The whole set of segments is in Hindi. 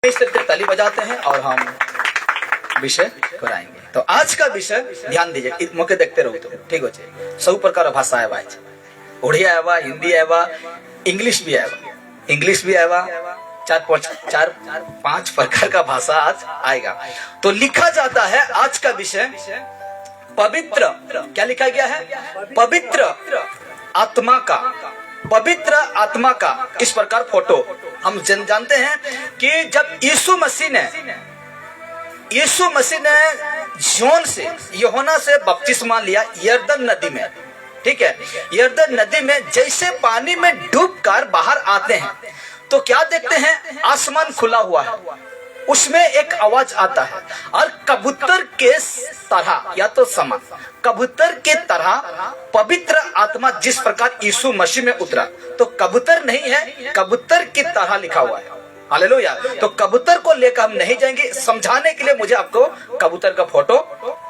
इस तरह ताली बजाते हैं और हम विषय कराएंगे। तो आज का विषय ध्यान दीजिए, मौके देखते रहो तो ठीक अच्छे। सब प्रकार भाषा है भाई, ओडिया है, हिंदी है, इंग्लिश भी है, चार पांच प्रकार का भाषा आज आएगा। तो लिखा जाता है आज का विषय पवित्र, क्या लिखा गया है? पवित्र आत्मा का, पवित्र आत्मा का। इस प्रकार फोटो हम जानते हैं कि जब यीशु मसीह ने जॉन से, यूहन्ना से बपतिस्मा लिया यरदन नदी में, ठीक है, यरदन नदी में जैसे पानी में डूबकर बाहर आते हैं तो क्या देखते हैं? आसमान खुला हुआ है, उसमें एक आवाज आता है और कबूतर के तरह, या तो समान कबूतर के तरह पवित्र आत्मा जिस प्रकार यीशु मसीह में उतरा, तो कबूतर नहीं है, कबूतर की तरह लिखा हुआ है। हालेलुया। तो कबूतर को लेकर हम नहीं जाएंगे, समझाने के लिए मुझे आपको कबूतर का फोटो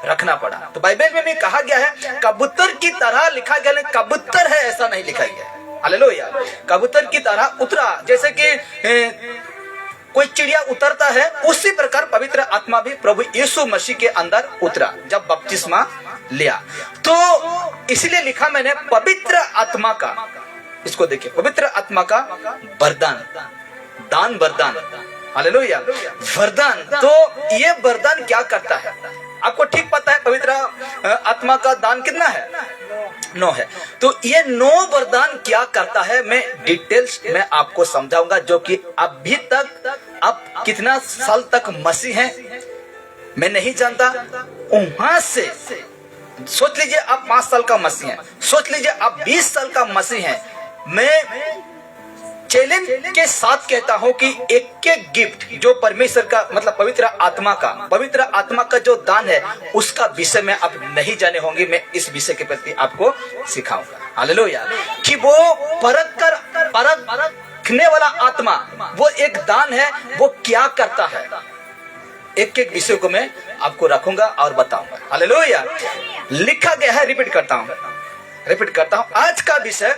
रखना पड़ा। तो बाइबल में भी कहा गया है कबूतर की तरह लिखा गया, कबूतर है ऐसा नहीं लिखा गया। हालेलुया। कबूतर की तरह उतरा, जैसे कि कोई चिड़िया उतरता है, उसी प्रकार पवित्र आत्मा भी प्रभु यीशु मसीह के अंदर उतरा जब बपतिस्मा लिया। तो इसलिए लिखा मैंने पवित्र आत्मा का, इसको देखिए, पवित्र आत्मा का वरदान, दान, वरदान। हालेलुया। वरदान, तो ये वरदान क्या करता है? आपको ठीक पता है पवित्र आत्मा का दान कितना है? 9 है। तो ये 9 वरदान क्या करता है मैं डिटेल्स में आपको समझाऊंगा, जो कि अभी तक आप कितना साल तक मसीह हैं मैं नहीं जानता। वहां से सोच लीजिए आप 5 साल का मसीह हैं, सोच लीजिए आप 20 साल का मसीह हैं। मैं चैलेंज के साथ कहता हूं कि एक एक गिफ्ट जो परमेश्वर का, मतलब पवित्र आत्मा का जो दान है, उसका विषय में आप नहीं जाने होंगे। मैं इस विषय के प्रति आपको सिखाऊंगा। हालेलुया। कि वो परखने वाला आत्मा, वो एक दान है, वो क्या करता है, एक एक विषय को मैं आपको रखूंगा और बताऊंगा। हालेलुया। लिखा गया है, रिपीट करता हूं, आज का विषय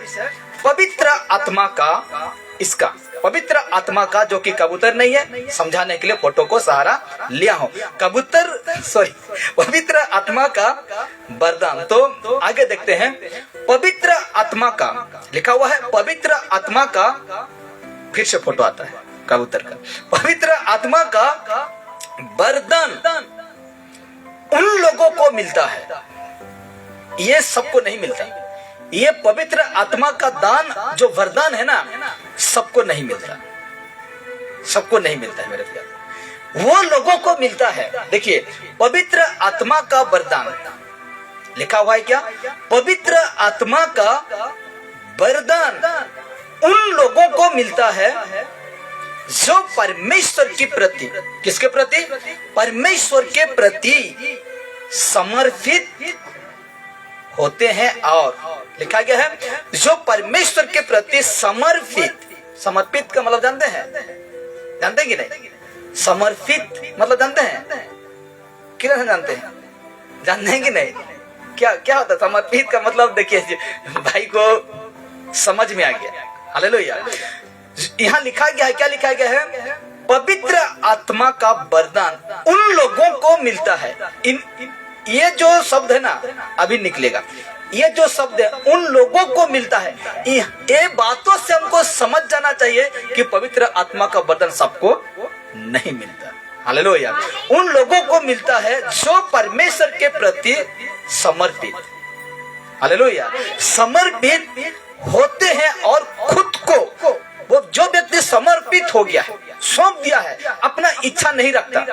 पवित्र आत्मा का, इसका पवित्र आत्मा का, जो कि कबूतर नहीं है, समझाने के लिए फोटो को सहारा लिया हूं। पवित्र आत्मा का वरदान। तो आगे देखते हैं, पवित्र आत्मा का लिखा हुआ है, पवित्र आत्मा का, फिर से फोटो आता है कबूतर का। पवित्र आत्मा का वरदान उन लोगों को मिलता है, ये सबको नहीं मिलता। ये पवित्र आत्मा का दान जो वरदान है ना, सबको नहीं मिलता, है मेरे प्यारे। वो लोगों को मिलता है। देखिए, पवित्र आत्मा का वरदान लिखा हुआ है क्या? पवित्र आत्मा का वरदान उन लोगों को मिलता है जो परमेश्वर की प्रति, किसके प्रति? परमेश्वर के प्रति समर्पित होते हैं। और लिखा गया है जो परमेश्वर के प्रति समर्पित का मतलब जानते हैं कि नहीं? समर्पित मतलब जानते हैं? कितना जानते हैं कि नहीं? क्या होता है समर्पित का मतलब? देखिए भाई को समझ में आ गया। हालेलुया। यहाँ लिखा गया है, क्या लिखा गया है? पवित्र आत्मा का वरदान उन लोगों को मिलता है। ये जो शब्द है ना, अभी निकलेगा, ये जो शब्द है उन लोगों को मिलता है। ये बातों से हमको समझ जाना चाहिए कि पवित्र आत्मा का वरदान सबको नहीं मिलता। हालेलुया। उन लोगों को मिलता है जो परमेश्वर के प्रति समर्पित, हालेलुया, समर्पित होते हैं और खुद को, वो जो व्यक्ति समर्पित हो गया है, सौंप दिया है, अपना इच्छा नहीं रखता,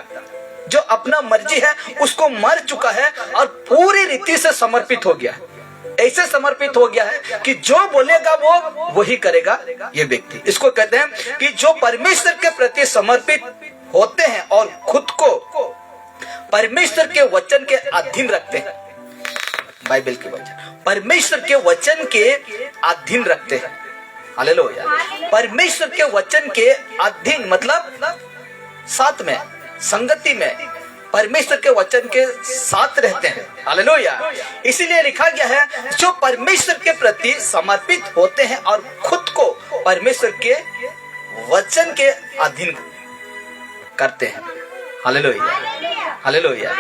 जो अपना मर्जी है उसको मर चुका है और पूरी रीति से समर्पित हो गया है, ऐसे समर्पित हो गया है कि जो बोलेगा वो वही करेगा ये व्यक्ति। इसको कहते हैं कि जो परमेश्वर के प्रति समर्पित होते हैं और खुद को परमेश्वर के वचन के अधीन रखते हैं। बाइबल के वचन, परमेश्वर के वचन के अधीन रखते हैं। हालेलुया। परमेश्वर के वचन के अधीन मतलब साथ में, संगति में, परमेश्वर के वचन के साथ रहते हैं। हालेलुया। इसीलिए लिखा गया है जो परमेश्वर के प्रति समर्पित होते हैं और खुद को परमेश्वर के वचन के अधीन करते हैं। Hallelujah, hallelujah.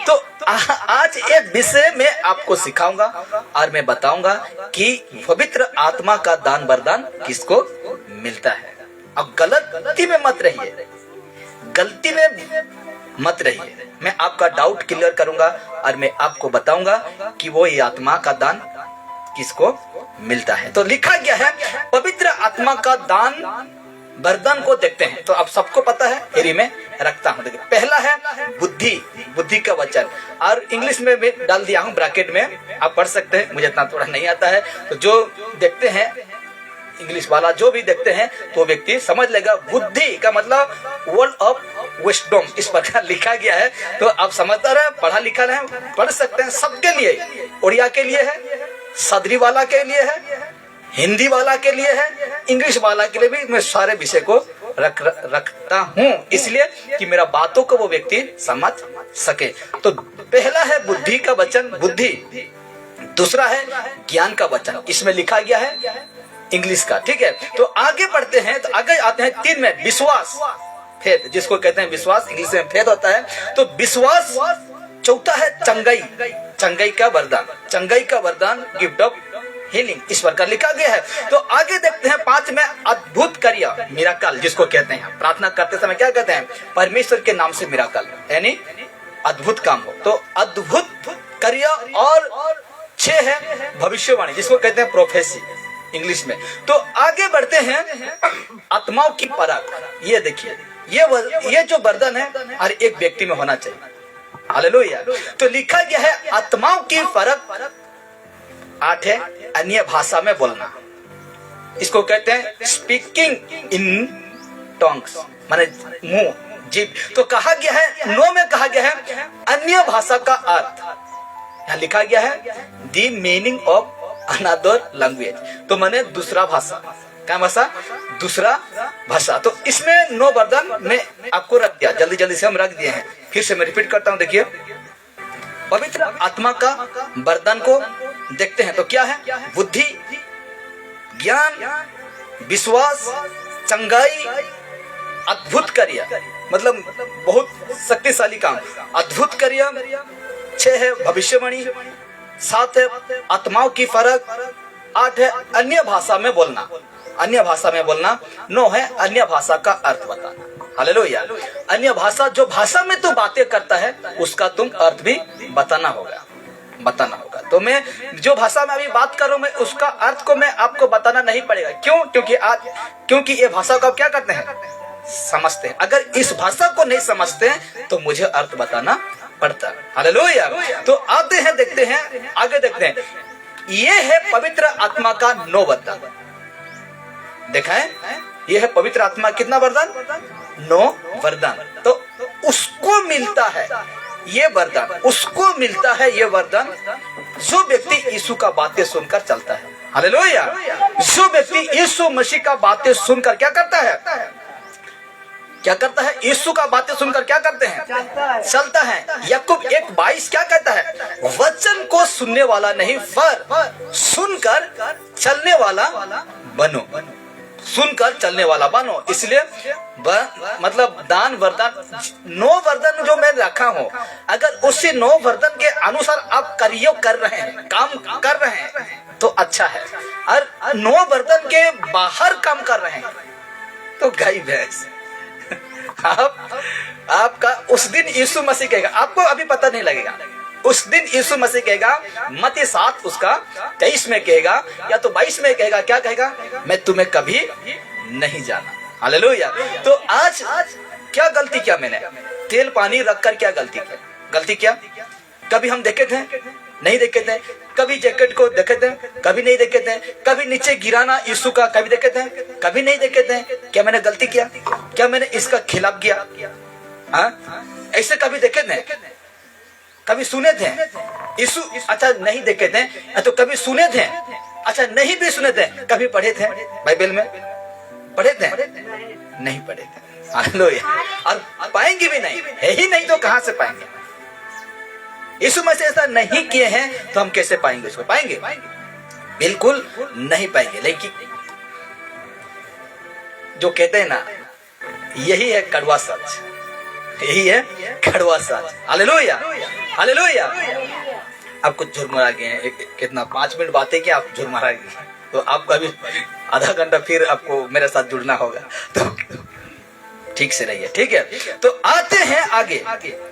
तो आज एक विषय में आपको सिखाऊंगा और मैं बताऊंगा कि पवित्र आत्मा का दान वरदान किसको मिलता है। अब गलती में मत रहिए, गलती में मत रहिए। मैं आपका डाउट क्लियर करूंगा और मैं आपको बताऊंगा कि वो ये आत्मा का दान किसको मिलता है। तो लिखा गया है पवित्र आत्मा का दान वरदान को देखते हैं। तो अब सबको पता है, फिर मैं रखता हूं। देखिए, पहला है बुद्धि, बुद्धि का वचन, और इंग्लिश में भी डाल दिया हूं ब्रैकेट में, आप पढ़ सकते हैं, मुझे इतना थोड़ा नहीं आता है। तो जो देखते हैं इंग्लिश वाला, जो भी देखते हैं तो व्यक्ति समझ लेगा बुद्धि का मतलब वर्ड ऑफ विजडम, इस प्रकार लिखा गया है। तो आप समझदार है, पढ़ा लिखा है, पढ़ सकते हैं। सबके लिए, उड़िया के लिए है, सदरी वाला के लिए है, हिंदी वाला के लिए है, इंग्लिश वाला के लिए भी। मैं सारे विषय को रखता हूं इसलिए कि मेरा बातों को वो व्यक्ति समझ सके। तो पहला है बुद्धि का वचन, बुद्धि। दूसरा है ज्ञान का वचन, इसमें लिखा गया है इंग्लिश का, ठीक है। तो आगे बढ़ते हैं, तो आगे आते हैं 3 में विश्वास, फेथ, जिसको कहते हैं विश्वास, इंग्लिश में फेथ होता है। तो विश्वास। चौथा है चंगाई, चंगाई का वरदान, चंगाई का वरदान, गिफ्ट ऑफ हीलिंग, इस प्रकार लिखा गया है। तो आगे देखते हैं 5 में अद्भुत कार्य, मिराकल, जिसको कहते हैं प्रार्थना करते समय क्या कहते हैं, परमेश्वर के नाम से मिराकल, यानी अद्भुत काम हो। तो अद्भुत कार्य। और 6 है भविष्यवाणी, जिसको कहते हैं प्रोफेसी इंग्लिश में। तो आगे बढ़ते हैं आत्माओं की परख। ये देखिए, ये जो वरदान है हर एक व्यक्ति में होना चाहिए। हालेलुया। तो लिखा गया है आत्माओं की परख। 8 है अन्य भाषा में बोलना, इसको कहते हैं स्पीकिंग इन टंग्स, माने मुंह, जीभ। तो कहा गया है 9 में कहा गया है अन्य भाषा का अर्थ। यहाँ लिखा गया है the meaning of another language, तो माने दूसरा भाषा। क्या भाषा? दूसरा भाषा। तो इसमें 9 वरदान मैं आपको रख दिया, जल्दी जल्दी से हम रख दिए हैं। फिर से मैं रिपीट करता हूं। देखिए, पवित्र आत्मा का वरदान को देखते हैं। तो क्या है? बुद्धि, ज्ञान, विश्वास, चंगाई, अद्भुत कार्य, मतलब बहुत शक्तिशाली काम, अद्भुत कार्य। 6 है भविष्यवाणी, 7 है आत्माओं की फर्क, 8 है अन्य भाषा में बोलना, अन्य भाषा में बोलना, 9 है अन्य भाषा का अर्थ बताना। हालेलुया। अन्य भाषा, जो भाषा में तू बातें करता है उसका तुम अर्थ भी बताना होगा, बताना होगा। तो मैं जो भाषा में अभी बात कर रहा हूं, मैं उसका अर्थ को मैं आपको बताना नहीं पड़ेगा। क्यों? क्योंकि ये भाषा को आप क्या करते हैं, समझते हैं। अगर इस भाषा को नहीं समझते हैं तो मुझे अर्थ बताना पड़ता है। हालेलुया। तो आते हैं, देखते हैं, आगे देखते हैं। ये है पवित्र आत्मा का 9 वरदान। देखा है, ये है पवित्र आत्मा कितना वरदान? 9 वरदान। तो उसको मिलता है ये वरदान, उसको मिलता है ये वरदान जो व्यक्ति यीशु का बातें सुनकर चलता है। हालेलुया। जो व्यक्ति यीशु मसीह का बातें सुनकर क्या करता है, क्या करता है? यीशु का बातें सुनकर क्या करते हैं? चलता है। याकूब 1:22 क्या कहता है? वचन को सुनने वाला नहीं पर सुनकर चलने वाला बनो, सुनकर चलने वाला बनो। इसलिए मतलब दान वरदान, 9 वरदान जो मैं रखा हूं, अगर उसी 9 वरदान के अनुसार आप कार्य कर रहे हैं, काम कर रहे हैं तो अच्छा है। और 9 वरदान के बाहर काम कर रहे हैं तो गाय भैंस आपका उस दिन यीशु मसीह कहेगा, आपको अभी पता नहीं लगेगा, उस दिन यीशु मसीह कहेगा, मत्ती 7 उसका 23 में कहेगा या तो 22 में कहेगा, क्या कहेगा? मैं तुम्हें कभी नहीं जाना। हालेलुया। तो आज क्या गलती किया मैंने? तेल पानी रखकर क्या गलती किया? गलती क्या? कभी हम देखे थे, नहीं देखे थे। कभी जैकेट को देखे थे, कभी नहीं देखे थे। कभी नीचे गिराना यीशु का कभी देखे थे, कभी नहीं देखे थे। क्या मैंने गलती किया? क्या मैंने इसका खिलाफ किया? ऐसे कभी देखे थे, कभी सुने थे यीशु? अच्छा नहीं देखे थे तो कभी सुने थे? अच्छा नहीं भी सुने थे, कभी पढ़े थे बाइबल में? पढ़े थे? नहीं पढ़े थे। हालेलुया। और पाएंगे भी नहीं, है ही नहीं तो कहां से पाएंगे? यीशु मसीह ऐसा नहीं किए हैं तो हम कैसे पाएंगे उसको? पाएंगे? बिल्कुल नहीं पाएंगे। लेकिन जो कहते हैं ना, यही है कड़वा सच। यही है कड़वा साच। Hallelujah, hallelujah. आप कुछ झुरमुरा गए हैं, कितना 5 मिनट बातें कि आप झुरमुरा गए, तो आपको अभी आधा घंटा फिर आपको मेरे साथ जुड़ना होगा, तो ठीक से रहिए, ठीक है। तो आते हैं आगे,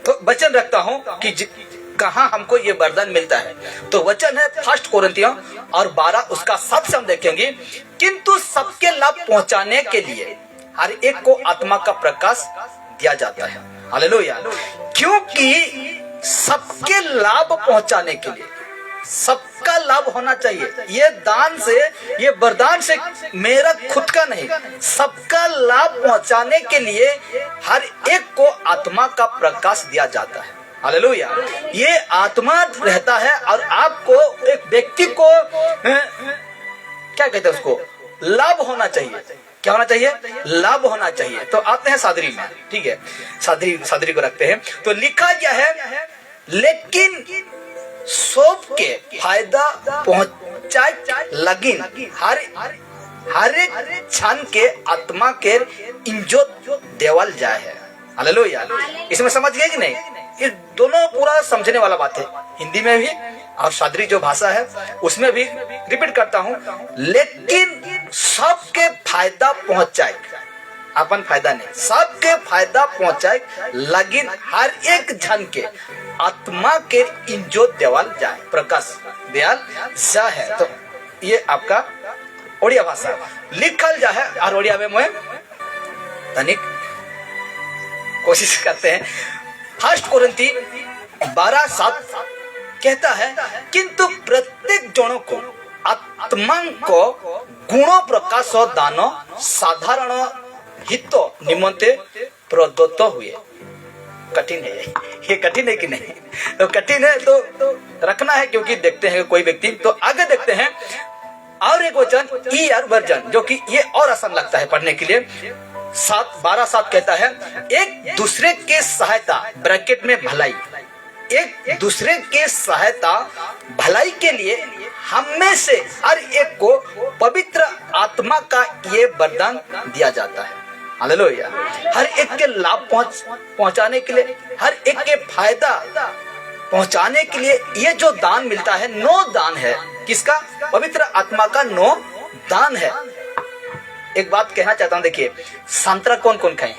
तो वचन रखता हूं कि कहां हमको ये वरदान मिलता है। तो वचन है 1 कोरिन्थियों और 12 उसका 7 से हम देखेंगे। किंतु सबके लाभ पहुंचाने के लिए हर एक को आत्मा का प्रकाश दिया जाता है। हालेलुया। क्योंकि सबके लाभ पहुंचाने के लिए, सबका लाभ होना चाहिए। ये दान से, ये वरदान से मेरा खुद का नहीं, सबका लाभ पहुंचाने के लिए हर एक को आत्मा का प्रकाश दिया जाता है। हालेलुया। ये आत्मा रहता है और आपको, एक व्यक्ति को क्या कहते हैं, उसको लाभ होना चाहिए। क्या होना चाहिए? लाभ होना चाहिए। तो आते हैं सादरी में, ठीक है, सादरी को रखते हैं। तो लिखा गया है, लेकिन सब के फायदा पहुंचाए लगिन हर एक क्षण के आत्मा के इंजो देवल जाए है। हालेलुया। इसमें समझ गए कि नहीं? ये दोनों पूरा समझने वाला बात है, हिंदी में भी और सादरी जो भाषा है उसमें भी। रिपीट करता हूं, लेकिन सबके फायदा पहुंचाए, अपन फायदा नहीं, सबके फायदा पहुंचाए लेकिन हर एक जन के आत्मा के इंजो देवाल जाए, प्रकाश दयाल जा है। तो ये आपका ओडिया भाषा लिखल जा है और ओडिया में मैं तनिक कोशिश करते हैं। 1 कोरिन्थी 12:7 कहता है, किंतु प्रत्येक जनों को आत्मा को गुणों प्रकाश और दानो साधारण हित निमंते प्रदत्त हुए। कठिन है ये कठिन है कि नहीं? तो कठिन है तो रखना है, क्योंकि देखते हैं कोई व्यक्ति। तो आगे देखते हैं और एक वचन ER वर्जन, जो कि ये और आसान लगता है पढ़ने के लिए। 12:7 कहता है, एक दूसरे के सहायता, ब्रैकेट में भलाई, एक दूसरे के सहायता भलाई के लिए हम में से हर एक को पवित्र आत्मा का ये वरदान दिया जाता है। हालेलुया। हर एक के लाभ पहुंचाने के लिए, हर एक के फायदा पहुंचाने के लिए ये जो दान मिलता है, 9 दान है। किसका? पवित्र आत्मा का 9 दान है। एक बात कहना चाहता हूं, देखिए, संतरा कौन कौन खाए?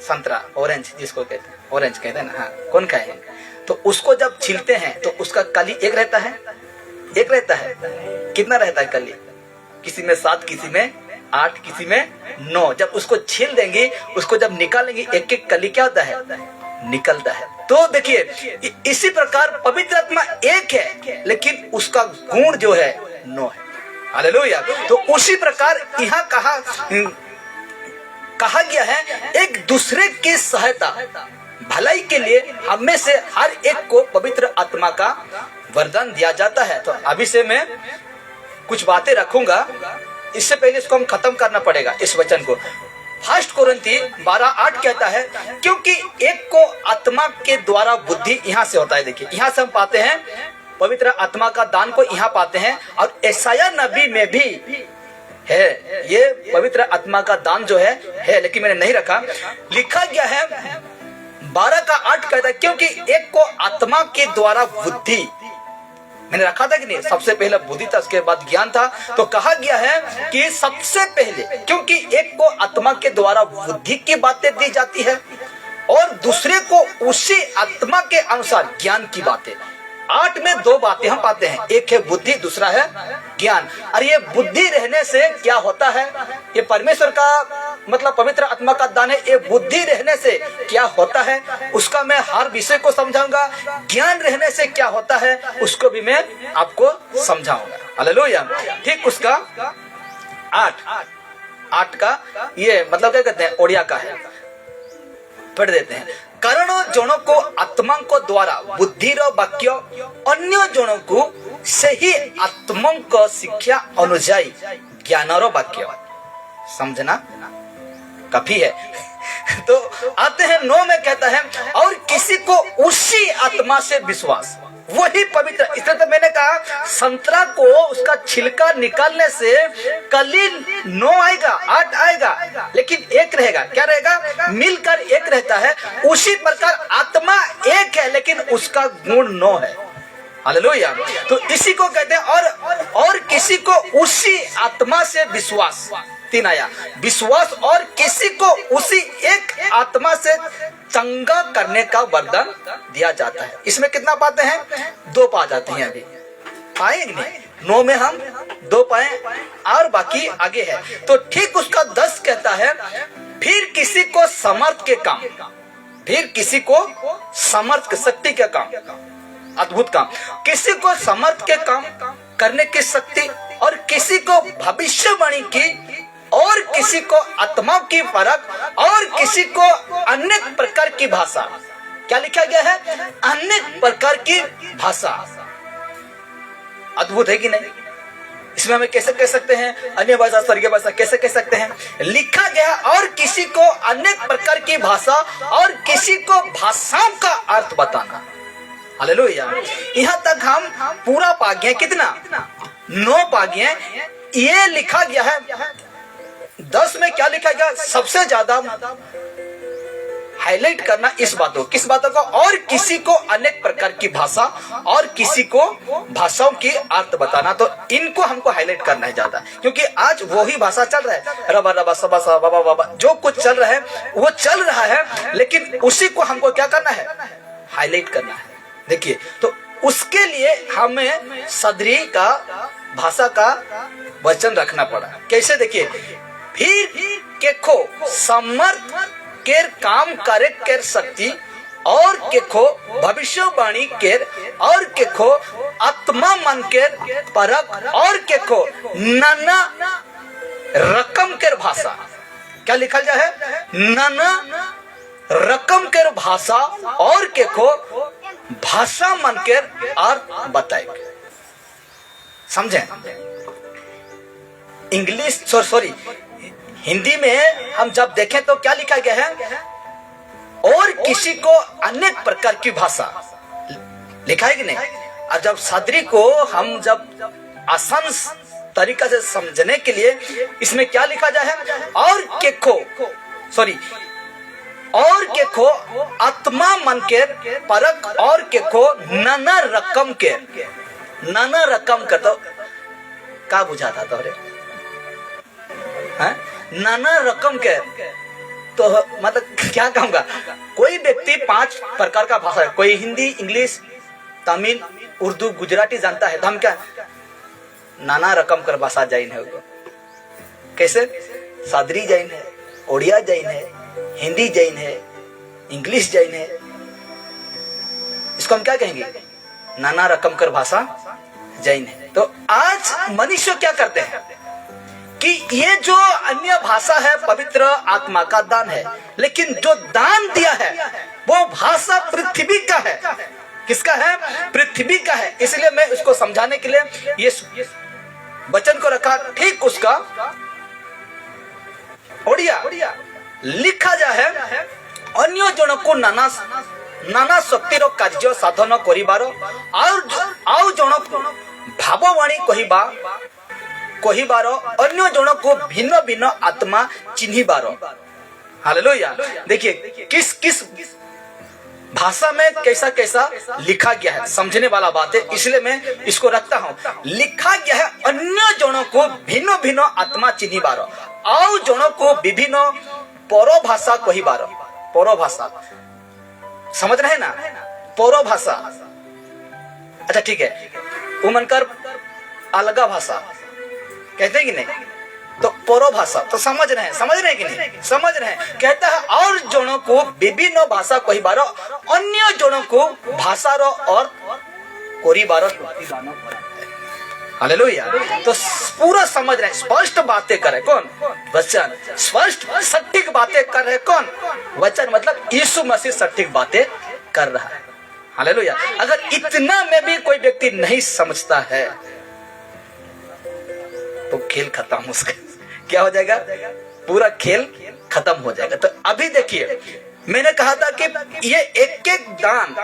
संतरा, ऑरेंज जिसको कहते हैं, ऑरेंज कहते हैं ना, हाँ, कौन खाए हैं? तो उसको जब छीलते हैं तो उसका कली एक रहता है, एक रहता है। कितना रहता है कली? किसी में 7, किसी में 8, किसी में 9। जब उसको छील देंगे, उसको जब निकालेंगे, एक एक कली क्या होता है? निकलता है। तो देखिए, इसी प्रकार पवित्र आत्मा एक है, लेकिन उसका गुण जो है 9 है। हालेलुया। तो उसी प्रकार यहाँ कहा गया है, एक दूसरे की सहायता भलाई के लिए हम में से हर एक को पवित्र आत्मा का वरदान दिया जाता है। तो अभी से मैं कुछ बातें रखूंगा, इससे पहले इसको हम खत्म करना पड़ेगा, इस वचन को। 1 कोरिन्थी 12:8 कहता है, क्योंकि एक को आत्मा के द्वारा बुद्धि, यहाँ से होता है। देखिए, यहाँ से हम पाते हैं पवित्र आत्मा का दान को, यहाँ पाते हैं। और यशायाह नबी में भी है ये पवित्र आत्मा का दान जो है, लेकिन मैंने नहीं रखा। लिखा गया है 12:8 कहता है, क्योंकि एक को आत्मा के द्वारा बुद्धि, मैंने रखा था कि नहीं? सबसे पहले बुद्धि था, उसके बाद ज्ञान था। तो कहा गया है कि सबसे पहले, क्योंकि एक को आत्मा के द्वारा बुद्धि की बातें दी जाती है और दूसरे को उसी आत्मा के अनुसार ज्ञान की बातें। 8 में 2 बातें हम पाते हैं, एक है बुद्धि, दूसरा है ज्ञान। और ये बुद्धि रहने से क्या होता है? ये परमेश्वर का मतलब पवित्र आत्मा का दान है। ये बुद्धि रहने से क्या होता है उसका मैं हर विषय को समझाऊंगा। ज्ञान रहने से क्या होता है उसको भी मैं आपको समझाऊंगा। हालेलुया। ठीक उसका 8 का ये मतलब क्या कहते हैं? ओडिया का है, पढ़ देते हैं। कारण जनों को आत्मा को द्वारा बुद्धि रो वाक्य, अन्य जनों को सही आत्मा को शिक्षा अनुजाई ज्ञान रो वाक्य। समझना काफी है। तो आते हैं 9 में कहता है, और किसी को उसी आत्मा से विश्वास। वही पवित्र। इसलिए तो मैंने कहा संतरा को उसका छिलका निकालने से कली 9 आएगा, 8 आएगा, लेकिन एक रहेगा। क्या रहेगा? मिलकर एक रहता है। उसी प्रकार आत्मा एक है लेकिन उसका गुण 9 है। हालेलुया। तो इसी को कहते हैं और किसी को उसी आत्मा से विश्वास, 3 आया, विश्वास और किसी को उसी एक आत्मा से चंगा करने का वरदान दिया जाता है। इसमें कितना पाते हैं? 2 पा जाते हैं। अभी पाएंगे नहीं, 9 में हम 2 पाए और बाकी आगे है। तो ठीक उसका 10 कहता है, फिर किसी को समर्थ के काम, फिर किसी को समर्थ शक्ति के काम, अद्भुत काम, किसी को समर्थ के काम करने की शक्ति, और किसी को भविष्यवाणी की, और किसी को आत्मा की परख, और किसी को अनेक प्रकार की भाषा। क्या लिखा गया है? अनेक प्रकार की भाषा। अद्भुत है कि नहीं? इसमें हमें कैसे कह सकते हैं अन्य भाषा, स्वर्गीय भाषा कैसे कह सकते हैं? लिखा गया और किसी को अनेक प्रकार की भाषा और किसी को भाषाओं का अर्थ बताना। हालेलुया। यहाँ तक हम पूरा पा गए। कितना? 9 पा गए। ये लिखा गया है 10 में। क्या लिखा गया? सबसे ज्यादा हाईलाइट करना इस बातों, किस बातों को? और किसी को अनेक प्रकार की भाषा और किसी को भाषाओं की अर्थ बताना। तो इनको हमको हाईलाइट करना है ज्यादा, क्योंकि आज वो ही भाषा चल रहा है। रबा रबा सबा सबा बाबा बाबा, जो कुछ चल रहा है वो चल रहा है, लेकिन उसी को हमको क्या करना है? हाईलाइट करना है। देखिए, तो उसके लिए हमें सदरी का भाषा का वचन रखना पड़ा। कैसे? देखिए, फिर केखो समर्थ केर काम करे केर शक्ति, और केखो भविष्यवाणी केर, और केखो आत्मा मन केर परख, और केखो नाना रकम केर भाषा। क्या लिखा जाए? नाना रकम केर भाषा और केखो भाषा मन केर अर्थ बताए। समझे? इंग्लिश सॉरी हिंदी में हम जब देखें तो क्या लिखा गया है? और किसी को अनेक प्रकार की भाषा लिखा है कि नहीं? और जब सदरी को हम जब आसान तरीका से समझने के लिए इसमें क्या लिखा जाए? और केखो सॉरी और केखो आत्मा मन के परख, और केखो नाना रकम के, नाना रकम का तो का बुझाता तोरे? नाना रकम के तो मतलब क्या कहूँगा? कोई व्यक्ति 5 प्रकार का भाषा है, कोई हिंदी, इंग्लिश, तमिल, उर्दू, गुजराती जानता है, तो हम क्या नाना रकम कर भाषा जैन है। कैसे? सादरी जैन है, ओडिया जैन है, हिंदी जैन है, इंग्लिश जैन है। इसको हम क्या कहेंगे? नाना रकम कर भाषा जैन है। तो आज मनुष्य क्या करते हैं कि ये जो अन्य भाषा है पवित्र आत्मा का दान है, लेकिन जो दान दिया है वो भाषा पृथ्वी का है। किसका है? पृथ्वी का है। इसलिए मैं उसको समझाने के लिए ये वचन को रखा। ठीक उसका ओडिया लिखा जाए, अन्य जन को नाना नाना शक्तिर कार्य साधन करिबार, आउ जन भाववाणी कहिबार, अन्य जन को भिन्न भिन्न आत्मा चिन्हिबार। हालेलुया। देखिए किस किस भाषा में कैसा कैसा लिखा गया है, समझने वाला बात है, इसलिए मैं इसको रखता हूँ। लिखा गया है अन्य जनों को भिन्न भिन्न आत्मा चिन्हिबार, आउ जनों को विभिन्न परो भाषा कहिबार। परो भाषा समझ रहे ना? परो भाषा, अच्छा ठीक है, उमनकर अलगा भाषा कहते हैं कि नहीं? तो परो भाषा तो समझ रहे हैं कि नहीं? समझ रहे हैं। कहता है और जनों को विभिन्न भाषा कहिबार, अन्य जनों को भाषार अर्थ करिबार। हालेलुया। तो पूरा समझ रहे हैं, स्पष्ट बातें कर रहे कौन? वचन। स्पष्ट सटीक बातें कर रहे कौन? वचन। मतलब यीशु मसीह सटीक बातें कर रहा है। हालेलुया। अगर इतना में भी कोई व्यक्ति नहीं समझता है तो खेल खत्म, उसका क्या हो जाएगा? पूरा खेल खत्म हो जाएगा। तो अभी देखिए, मैंने कहा था कि ये एक एक दान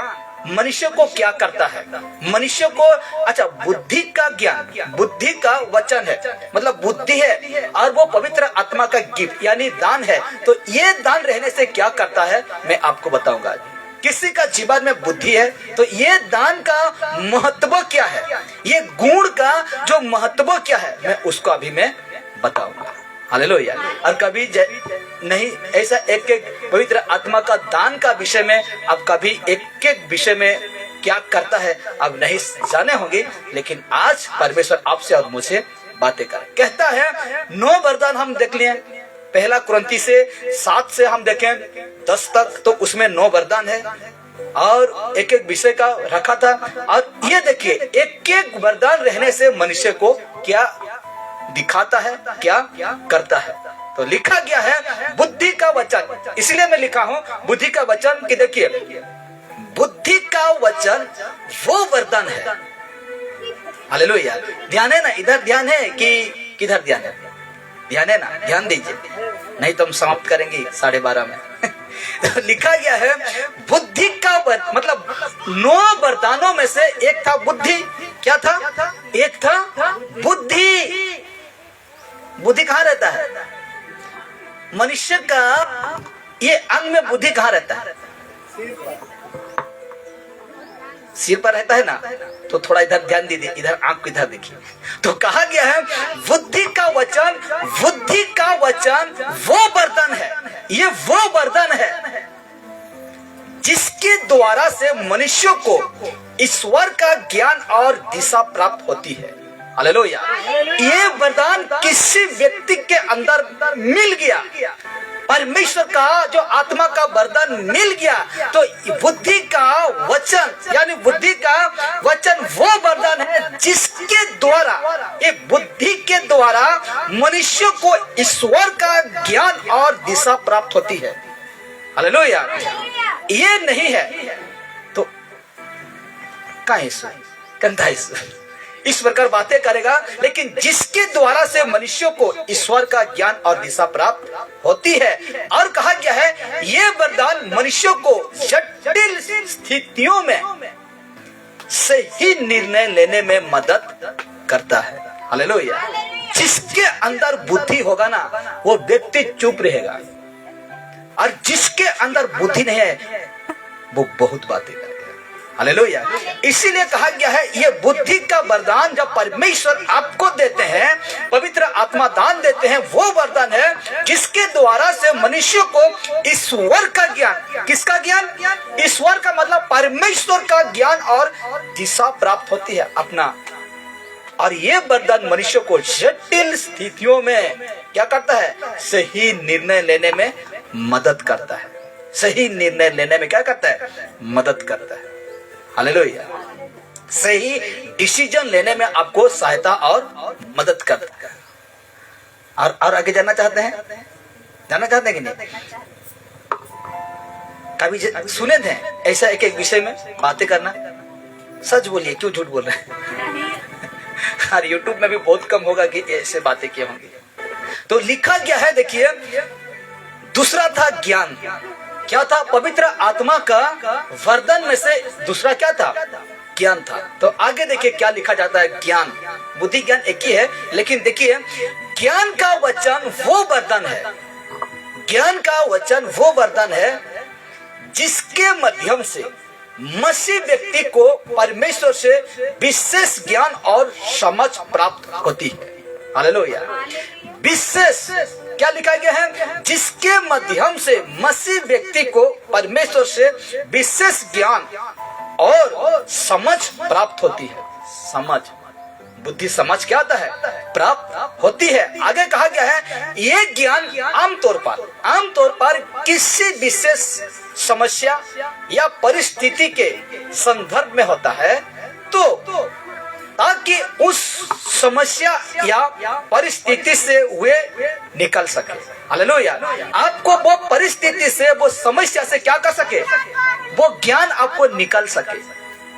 मनुष्य को क्या करता है, मनुष्य को, अच्छा बुद्धि का ज्ञान, बुद्धि का वचन है, मतलब बुद्धि है और वो पवित्र आत्मा का गिफ्ट यानी दान है। तो ये दान रहने से क्या करता है मैं आपको बताऊंगा। किसी का जीवन में बुद्धि है तो ये दान का महत्व क्या है, ये गुण का जो महत्व क्या है मैं उसको अभी मैं बताऊंगा। हालेलुया। और कभी नहीं ऐसा एक एक पवित्र आत्मा का दान का विषय में अब कभी एक एक विषय में क्या करता है अब नहीं जाने होंगे, लेकिन आज परमेश्वर आपसे और मुझे बातें कर कहता है। 9 वरदान हम देख लिए, पहला कुरिन्थी से 7 से हम देखें 10 तक, तो उसमें 9 वरदान है और एक एक विषय का रखा था। और ये देखिए एक एक वरदान रहने से मनुष्य को क्या दिखाता है, क्या करता है। तो लिखा गया है बुद्धि का वचन, इसलिए मैं लिखा हूं बुद्धि का वचन कि देखिए बुद्धि का वचन वो वरदान है। हालेलुया। ध्यान है ना, इधर ध्यान है कि किधर ध्यान है, ध्यान है ना, ध्यान दीजिए नहीं तो हम समाप्त करेंगे 12:30 में। तो लिखा गया है बुद्धि का मतलब 9 वरदानों में से एक था बुद्धि। क्या था? एक था बुद्धि। बुद्धि कहाँ रहता है मनुष्य का, ये अंग में बुद्धि कहाँ रहता है? सिर पर रहता है ना। तो थोड़ा इधर ध्यान दीजिए, इधर आंख इधर देखिए। तो कहा गया है बुद्धि का वचन, बुद्धि का वचन वो वरदान है, ये वो वरदान है जिसके द्वारा से मनुष्य को ईश्वर का ज्ञान और दिशा प्राप्त होती है। हालेलुया। ये वरदान किसी व्यक्ति के अंदर मिल गया, परमेश्वर का जो आत्मा का वरदान मिल गया, तो बुद्धि का वचन यानी बुद्धि का वचन वो वरदान है जिसके द्वारा, ये बुद्धि के द्वारा मनुष्य को ईश्वर का ज्ञान और दिशा प्राप्त होती है। हालेलुया। ये नहीं है तो कहाँ ईश्वर, कंधा ईश्वर कर बातें करेगा, लेकिन जिसके द्वारा से मनुष्य को ईश्वर का ज्ञान और दिशा प्राप्त होती है। और कहा गया है ये वरदान मनुष्य को जटिल स्थितियों में सही निर्णय लेने में मदद करता है। हालेलुया। जिसके अंदर बुद्धि होगा ना वो व्यक्ति चुप रहेगा, और जिसके अंदर बुद्धि नहीं है वो बहुत बातें करेगा। हालेलुया। इसीलिए कहा गया है ये बुद्धि का वरदान जब परमेश्वर आपको देते हैं, पवित्र आत्मा दान देते हैं, वो वरदान है जिसके द्वारा से मनुष्य को ईश्वर का ज्ञान, किसका ज्ञान? ईश्वर का मतलब परमेश्वर का ज्ञान और दिशा प्राप्त होती है अपना। और ये वरदान मनुष्य को जटिल स्थितियों में क्या करता है? सही निर्णय लेने में मदद करता है। सही निर्णय लेने में क्या करता है? मदद करता है। हालेलुया। सही डिसीजन लेने में आपको सहायता और मदद करता है। और आगे जानना चाहते हैं? जानना चाहते हैं कि नहीं? कभी सुने थे ऐसा एक एक विषय में बातें करना? सच बोलिए, क्यों झूठ बोल रहे हैं? और यूट्यूब में भी बहुत कम होगा कि ऐसे बातें किए होंगी। तो लिखा गया है देखिए, दूसरा था ज्ञान। क्या था? पवित्र आत्मा का वरदान में से दूसरा क्या था? ज्ञान था। तो आगे देखिए क्या लिखा जाता है। ज्ञान, बुद्धि ज्ञान एक ही है, लेकिन देखिए ज्ञान का वचन वो वरदान है, ज्ञान का वचन वो वरदान है जिसके माध्यम से मसीह व्यक्ति को परमेश्वर से विशेष ज्ञान और समझ प्राप्त होती है। हालेलुया। विशेष क्या लिखा गया है? जिसके माध्यम से मसीह व्यक्ति को परमेश्वर से विशेष ज्ञान और समझ प्राप्त होती है। समझ, बुद्धि समझ क्या होता है? प्राप्त होती है। आगे कहा गया है ये ज्ञान आमतौर पर किसी विशेष समस्या या परिस्थिति के संदर्भ में होता है, तो ताकि उस समस्या या परिस्थिति से वे निकल सके। हालेलुया। आपको वो परिस्थिति से, वो समस्या से क्या कर सके? वो ज्ञान आपको निकल सके।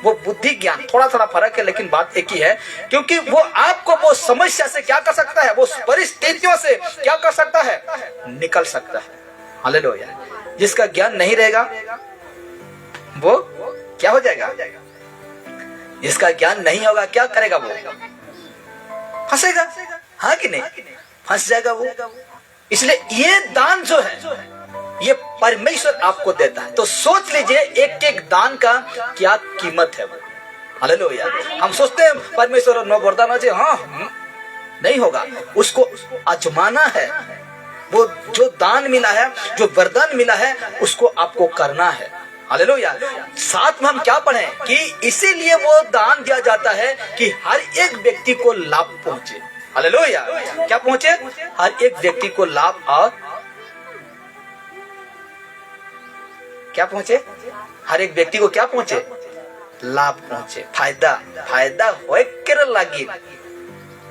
वो बुद्धि ज्ञान थोड़ा थोड़ा फर्क है, लेकिन बात एक ही है, क्योंकि वो आपको वो समस्या से क्या कर सकता है? वो परिस्थितियों से क्या कर सकता है? निकल सकता है। हालेलुया। जिसका ज्ञान नहीं रहेगा वो क्या हो जाएगा? जिसका ज्ञान नहीं होगा क्या करेगा? वो फंसेगा, हाँ कि नहीं? फंस जाएगा वो। इसलिए ये दान जो है ये परमेश्वर आपको देता है। तो सोच लीजिए एक एक दान का क्या कीमत है। हालेलुया। हम सोचते हैं परमेश्वर नो वरदान है, हाँ नहीं होगा, उसको आजमाना है। वो जो दान मिला है, जो वरदान मिला है, उसको आपको करना है। हालेलुया। साथ में हम क्या पढ़े कि इसीलिए वो दान दिया जाता है कि हर एक व्यक्ति को लाभ पहुंचे। हालेलुया। क्या पहुंचे? हर एक व्यक्ति को लाभ और क्या पहुंचे? हर एक व्यक्ति को क्या पहुंचे? लाभ पहुंचे, फायदा फायदा होए कर लगी।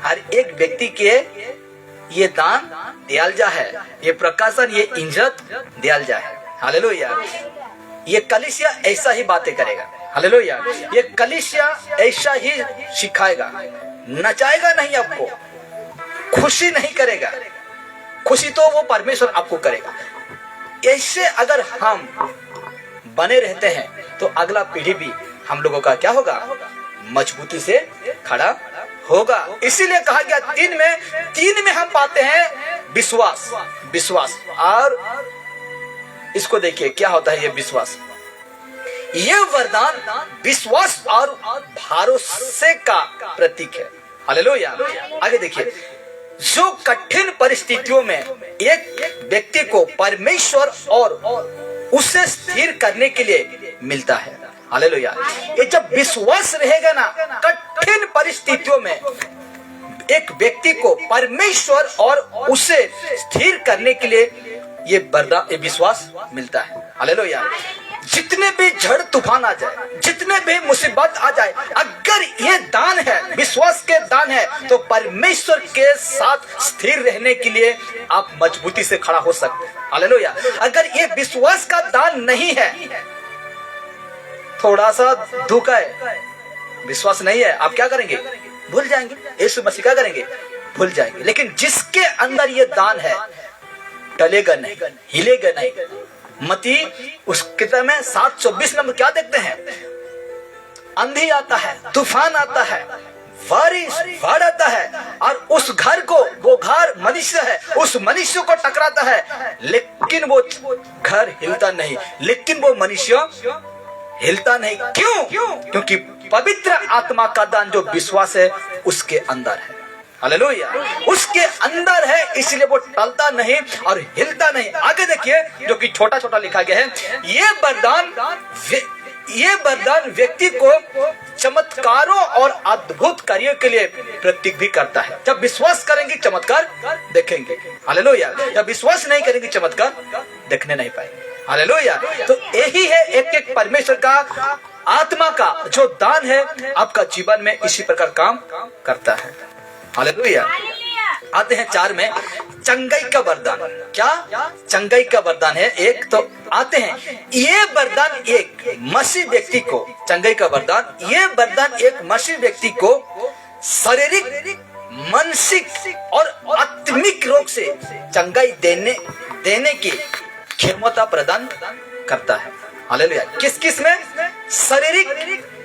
हर एक व्यक्ति के ये दान दियाल जा है, ये प्रकाशन, ये इज्जत दियाल जा है। हालेलुया। ये कलीसिया ऐसा ही बातें करेगा। हालेलुया। ये कलीसिया ऐसा ही सिखाएगा, नचाएगा नहीं, आपको खुशी नहीं करेगा। खुशी तो वो परमेश्वर आपको करेगा। ऐसे अगर हम बने रहते हैं तो अगला पीढ़ी भी हम लोगों का क्या होगा? मजबूती से खड़ा होगा। इसीलिए कहा गया तीन में हम पाते हैं विश्वास। विश्वास और इसको देखिए क्या होता है ये विश्वास। ये वरदान विश्वास और भरोसे का प्रतीक है। हालेलुया। आगे देखिए, जो कठिन परिस्थितियों में एक व्यक्ति को परमेश्वर और उसे स्थिर करने के लिए मिलता है। हालेलुया। ये जब विश्वास रहेगा ना, कठिन परिस्थितियों में एक व्यक्ति को परमेश्वर और उसे स्थिर करने के लिए ये वरदान, ये विश्वास मिलता है। हालेलुया। जितने भी झड़ तूफान आ जाए, जितने भी मुसीबत आ जाए, अगर ये दान है, विश्वास के दान है, तो परमेश्वर के साथ स्थिर रहने के लिए आप मजबूती से खड़ा हो सकते हैं। हालेलुया। अगर ये विश्वास का दान नहीं है, थोड़ा सा धोखा है, विश्वास नहीं है, आप क्या करेंगे? भूल जाएंगे। यीशु मसीह क्या करेंगे? भूल जाएंगे। लेकिन जिसके अंदर ये दान है, टलेगा नहीं, हिलेगा नहीं। मती उस किताब में 7:24 नंबर क्या देखते हैं? आंधी आता है, तूफान आता है, बारिश बाढ़ आता है, और उस घर को, वो घर मनुष्य है, उस मनुष्य को टकराता है, लेकिन वो घर हिलता नहीं, लेकिन वो मनुष्य हिलता नहीं। क्यों? क्योंकि पवित्र आत्मा का दान जो विश्वास है उसके अंदर है। हालेलुया। उसके अंदर है, इसलिए वो टलता नहीं और हिलता नहीं। आगे देखिए जो कि छोटा छोटा लिखा गया है, ये वरदान व्यक्ति को चमत्कारों और अद्भुत कार्यों के लिए प्रतीक भी करता है। जब विश्वास करेंगे चमत्कार देखेंगे। हालेलुया। जब विश्वास नहीं करेंगे चमत्कार देखने नहीं पाएंगे। हालेलुया। तो यही है एक एक परमेश्वर का आत्मा का जो दान है, आपका जीवन में इसी प्रकार काम करता है। हालेलुया। आते हैं 4 में, चंगाई का वरदान। क्या चंगाई का वरदान है? एक तो आते हैं, ये वरदान एक मसीह व्यक्ति को, चंगाई का वरदान, ये वरदान एक मसीह व्यक्ति को शारीरिक, मानसिक और आत्मिक रोग से चंगाई देने की क्षमता प्रदान करता है। हालेलुया। किस किस में? शारीरिक,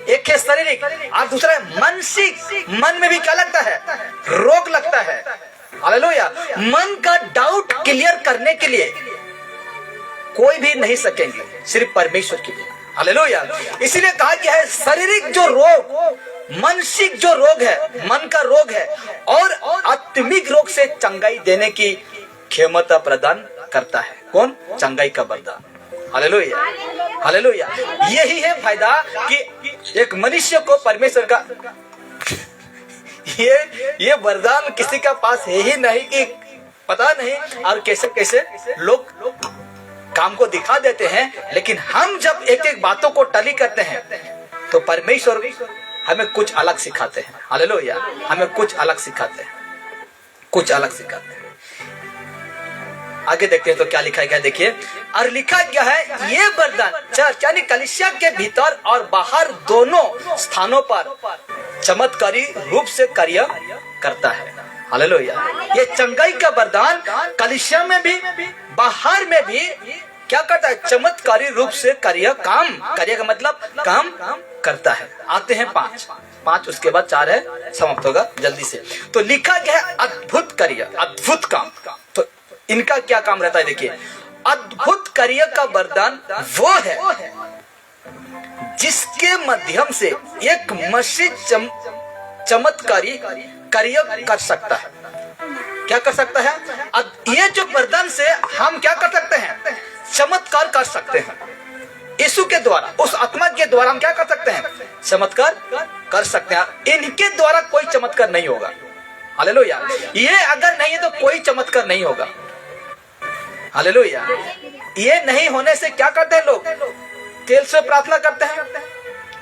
एक है शारीरिक और दूसरा है मानसिक। मन में भी क्या लगता है? रोग लगता है। हालेलुया। मन का डाउट क्लियर करने के लिए कोई भी नहीं सकेंगे, सिर्फ परमेश्वर के लिए। हालेलुया। इसीलिए कहा गया है शारीरिक जो रोग, मानसिक जो रोग है, मन का रोग है, और आत्मिक रोग से चंगाई देने की क्षमता प्रदान करता है। कौन? चंगाई का वरदान। हालेलुया। हालेलुया। यही है फायदा कि एक मनुष्य को परमेश्वर का ये वरदान किसी का पास है ही नहीं कि पता नहीं, और कैसे कैसे लोग काम को दिखा देते हैं। लेकिन हम जब एक एक बातों को टली करते हैं तो परमेश्वर हमें कुछ अलग सिखाते हैं। हालेलुया। हमें कुछ अलग सिखाते हैं, कुछ अलग सिखाते हैं। आगे देखते हैं तो क्या लिखा गया, देखिए। और लिखा गया है, ये वरदान चर्च यानी कलीसिया के भीतर और बाहर दोनों स्थानों पर चमत्कारी रूप से कार्य करता है। हालेलुया। ये चंगाई का वरदान कलीसिया में भी, बाहर में भी क्या करता है? चमत्कारी रूप से कार्य का मतलब काम करता है। आते हैं 5, उसके बाद 4 है, समाप्त होगा जल्दी से। तो लिखा गया है अद्भुत कार्य, अद्भुत काम। तो इनका क्या काम रहता है? देखिए, अद्भुत कार्य का वरदान वो है जिसके माध्यम से एक मसीह चमत्कारी कार्य कर सकता है। क्या कर सकता है? ये जो वरदान से हम क्या कर सकते हैं? चमत्कार कर सकते हैं। यीशु के द्वारा, उस आत्मा के द्वारा हम क्या कर सकते हैं? चमत्कार कर सकते हैं। इनके द्वारा कोई चमत्कार नहीं होगा। हालेलुया। ये अगर नहीं है तो कोई चमत्कार नहीं होगा। हालेलुया। ये नहीं होने से क्या करते हैं लोग? तेल से प्रार्थना करते हैं,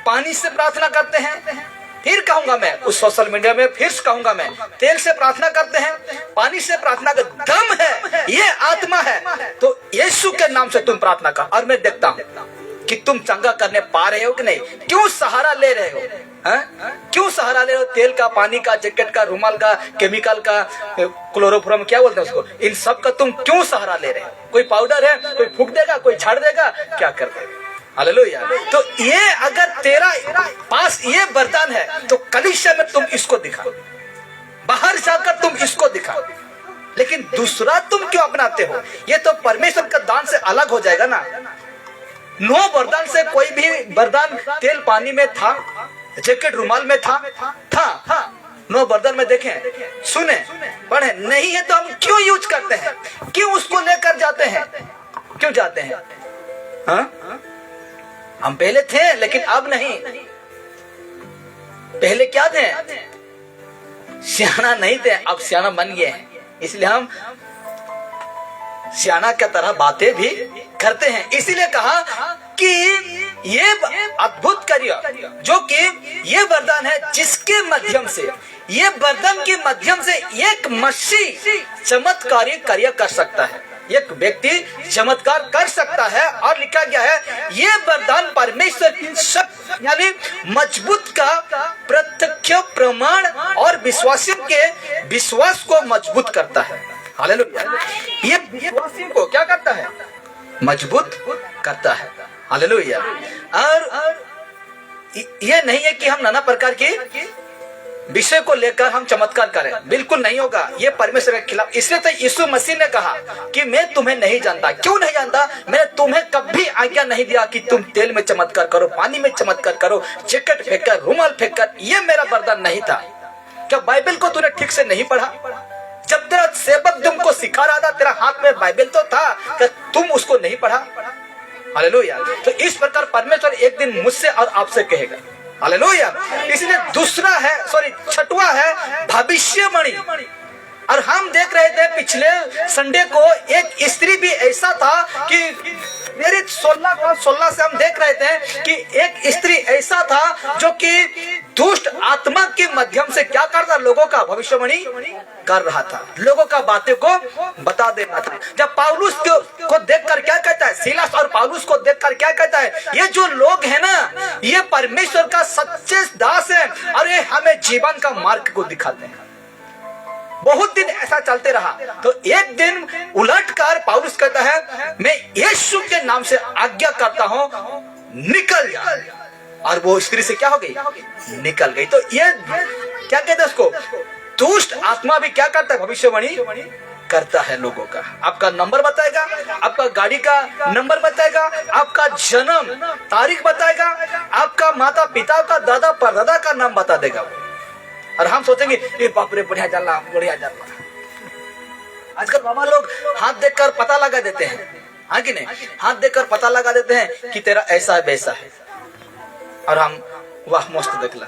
पानी से प्रार्थना करते हैं। फिर कहूंगा मैं उस सोशल मीडिया में, फिर कहूंगा मैं, तेल से प्रार्थना करते हैं, पानी से प्रार्थना कर, दम है, ये आत्मा है, तो यीशु के नाम से तुम प्रार्थना कर। और मैं देखता हूं कि तुम चंगा करने पा रहे हो कि नहीं। क्यों सहारा ले रहे हो? क्यों सहारा ले रहे हो? तेल का, पानी का, जैकेट का, रुमाल का, केमिकल का, क्लोरोफॉर्म क्या बोलते हैं उसको, इन सब का तुम क्यों सहारा ले रहे हो? कोई पाउडर है, कोई फूंक देगा, कोई झाड़ देगा, क्या कर देगा? हालेलुया। तो ये अगर तेरा पास ये वरदान है तो कलीसिया में तुम इसको दिखा, बाहर जाकर तुम इसको दिखा, लेकिन दूसरा तुम क्यों अपनाते हो? ये तो परमेश्वर का दान से अलग हो जाएगा ना। 9 वरदान से कोई भी वरदान तेल पानी में था, जैकेट रुमाल में था। 9 वरदान में देखें, सुने, पढ़े, नहीं है तो हम क्यों यूज करते हैं? क्यों उसको लेकर जाते हैं? क्यों जाते हैं? हम पहले थे लेकिन अब नहीं। पहले क्या थे? सियाना नहीं थे, अब सियाना बन गए हैं। इसलिए हम सियाना की तरह बातें भी करते हैं। इसीलिए कहा कि ये अद्भुत कार्य जो कि ये वरदान है जिसके माध्यम से, ये वरदान के माध्यम से एक मसीह चमत्कारी कार्य कर सकता है, एक व्यक्ति चमत्कार कर सकता है। और लिखा गया है ये वरदान परमेश्वर की शक्ति यानी मजबूत का प्रत्यक्ष प्रमाण और विश्वासियों के विश्वास को मजबूत करता है। हालेलुया। ये विश्वासियों को क्या करता है? मजबूत करता है। हालेलुया। और ये नहीं है कि हम नाना प्रकार के विषय को लेकर हम चमत्कार करें, बिल्कुल नहीं होगा। ये परमेश्वर के खिलाफ। इसलिए तो यीशु मसीह ने कहा कि मैं तुम्हें नहीं जानता। क्यों नहीं जानता? मैंने तुम्हें कभी आज्ञा नहीं दिया कि तुम तेल में चमत्कार करो, पानी में चमत्कार करो, जैकेट फेंककर, रुमाल फेंककर। ये मेरा वरदान नहीं था। क्या बाइबल को तूने ठीक से नहीं पढ़ा? जब तेरा सेवक तुमको सिखा रहा था, तेरा हाथ में बाइबल तो था, क्या तुम उसको नहीं पढ़ा? हालेलुया। तो इस प्रकार परमेश्वर एक दिन मुझसे और आपसे कहेगा। हालेलुया। इसलिए दूसरा है, छठवां है भविष्यवाणी। और हम देख रहे थे पिछले संडे को एक स्त्री भी ऐसा था कि मेरे 16 से हम देख रहे थे कि एक स्त्री ऐसा था जो कि दुष्ट आत्मा के माध्यम से क्या करता, लोगों का भविष्यवाणी कर रहा था, लोगों का बातें को बता देना था। जब पौलुस को देखकर क्या कहता है, सीलास और पौलुस को देखकर क्या कहता है, ये जो लोग हैं ना, ये परमेश्वर का सच्चे दास है और ये हमें जीवन का मार्ग को दिखाते हैं। बहुत दिन ऐसा चलते रहा। तो एक दिन उलटकर पौलुस कहता है, मैं यीशु के नाम से आज्ञा करता हूं, निकल जा। और वो स्त्री से क्या हो गई? निकल गई। तो ये क्या कहते हैं उसको? दुष्ट आत्मा भी क्या करता है? भविष्यवाणी करता है लोगों का। आपका नंबर बताएगा, आपका गाड़ी का नंबर बताएगा, आपका जन्म तारीख बताएगा, आपका माता पिता का, दादा परदादा का नाम बता देगा। और हम सोचेंगे ये बाप रे, बढ़िया जानना, बढ़िया जानना। आजकल बाबा लोग हाथ देखकर पता लगा देते हैं, हाँ कि नहीं? हाथ देखकर पता लगा देते हैं कि तेरा ऐसा है वैसा है। और हम वाह मस्त देख ला।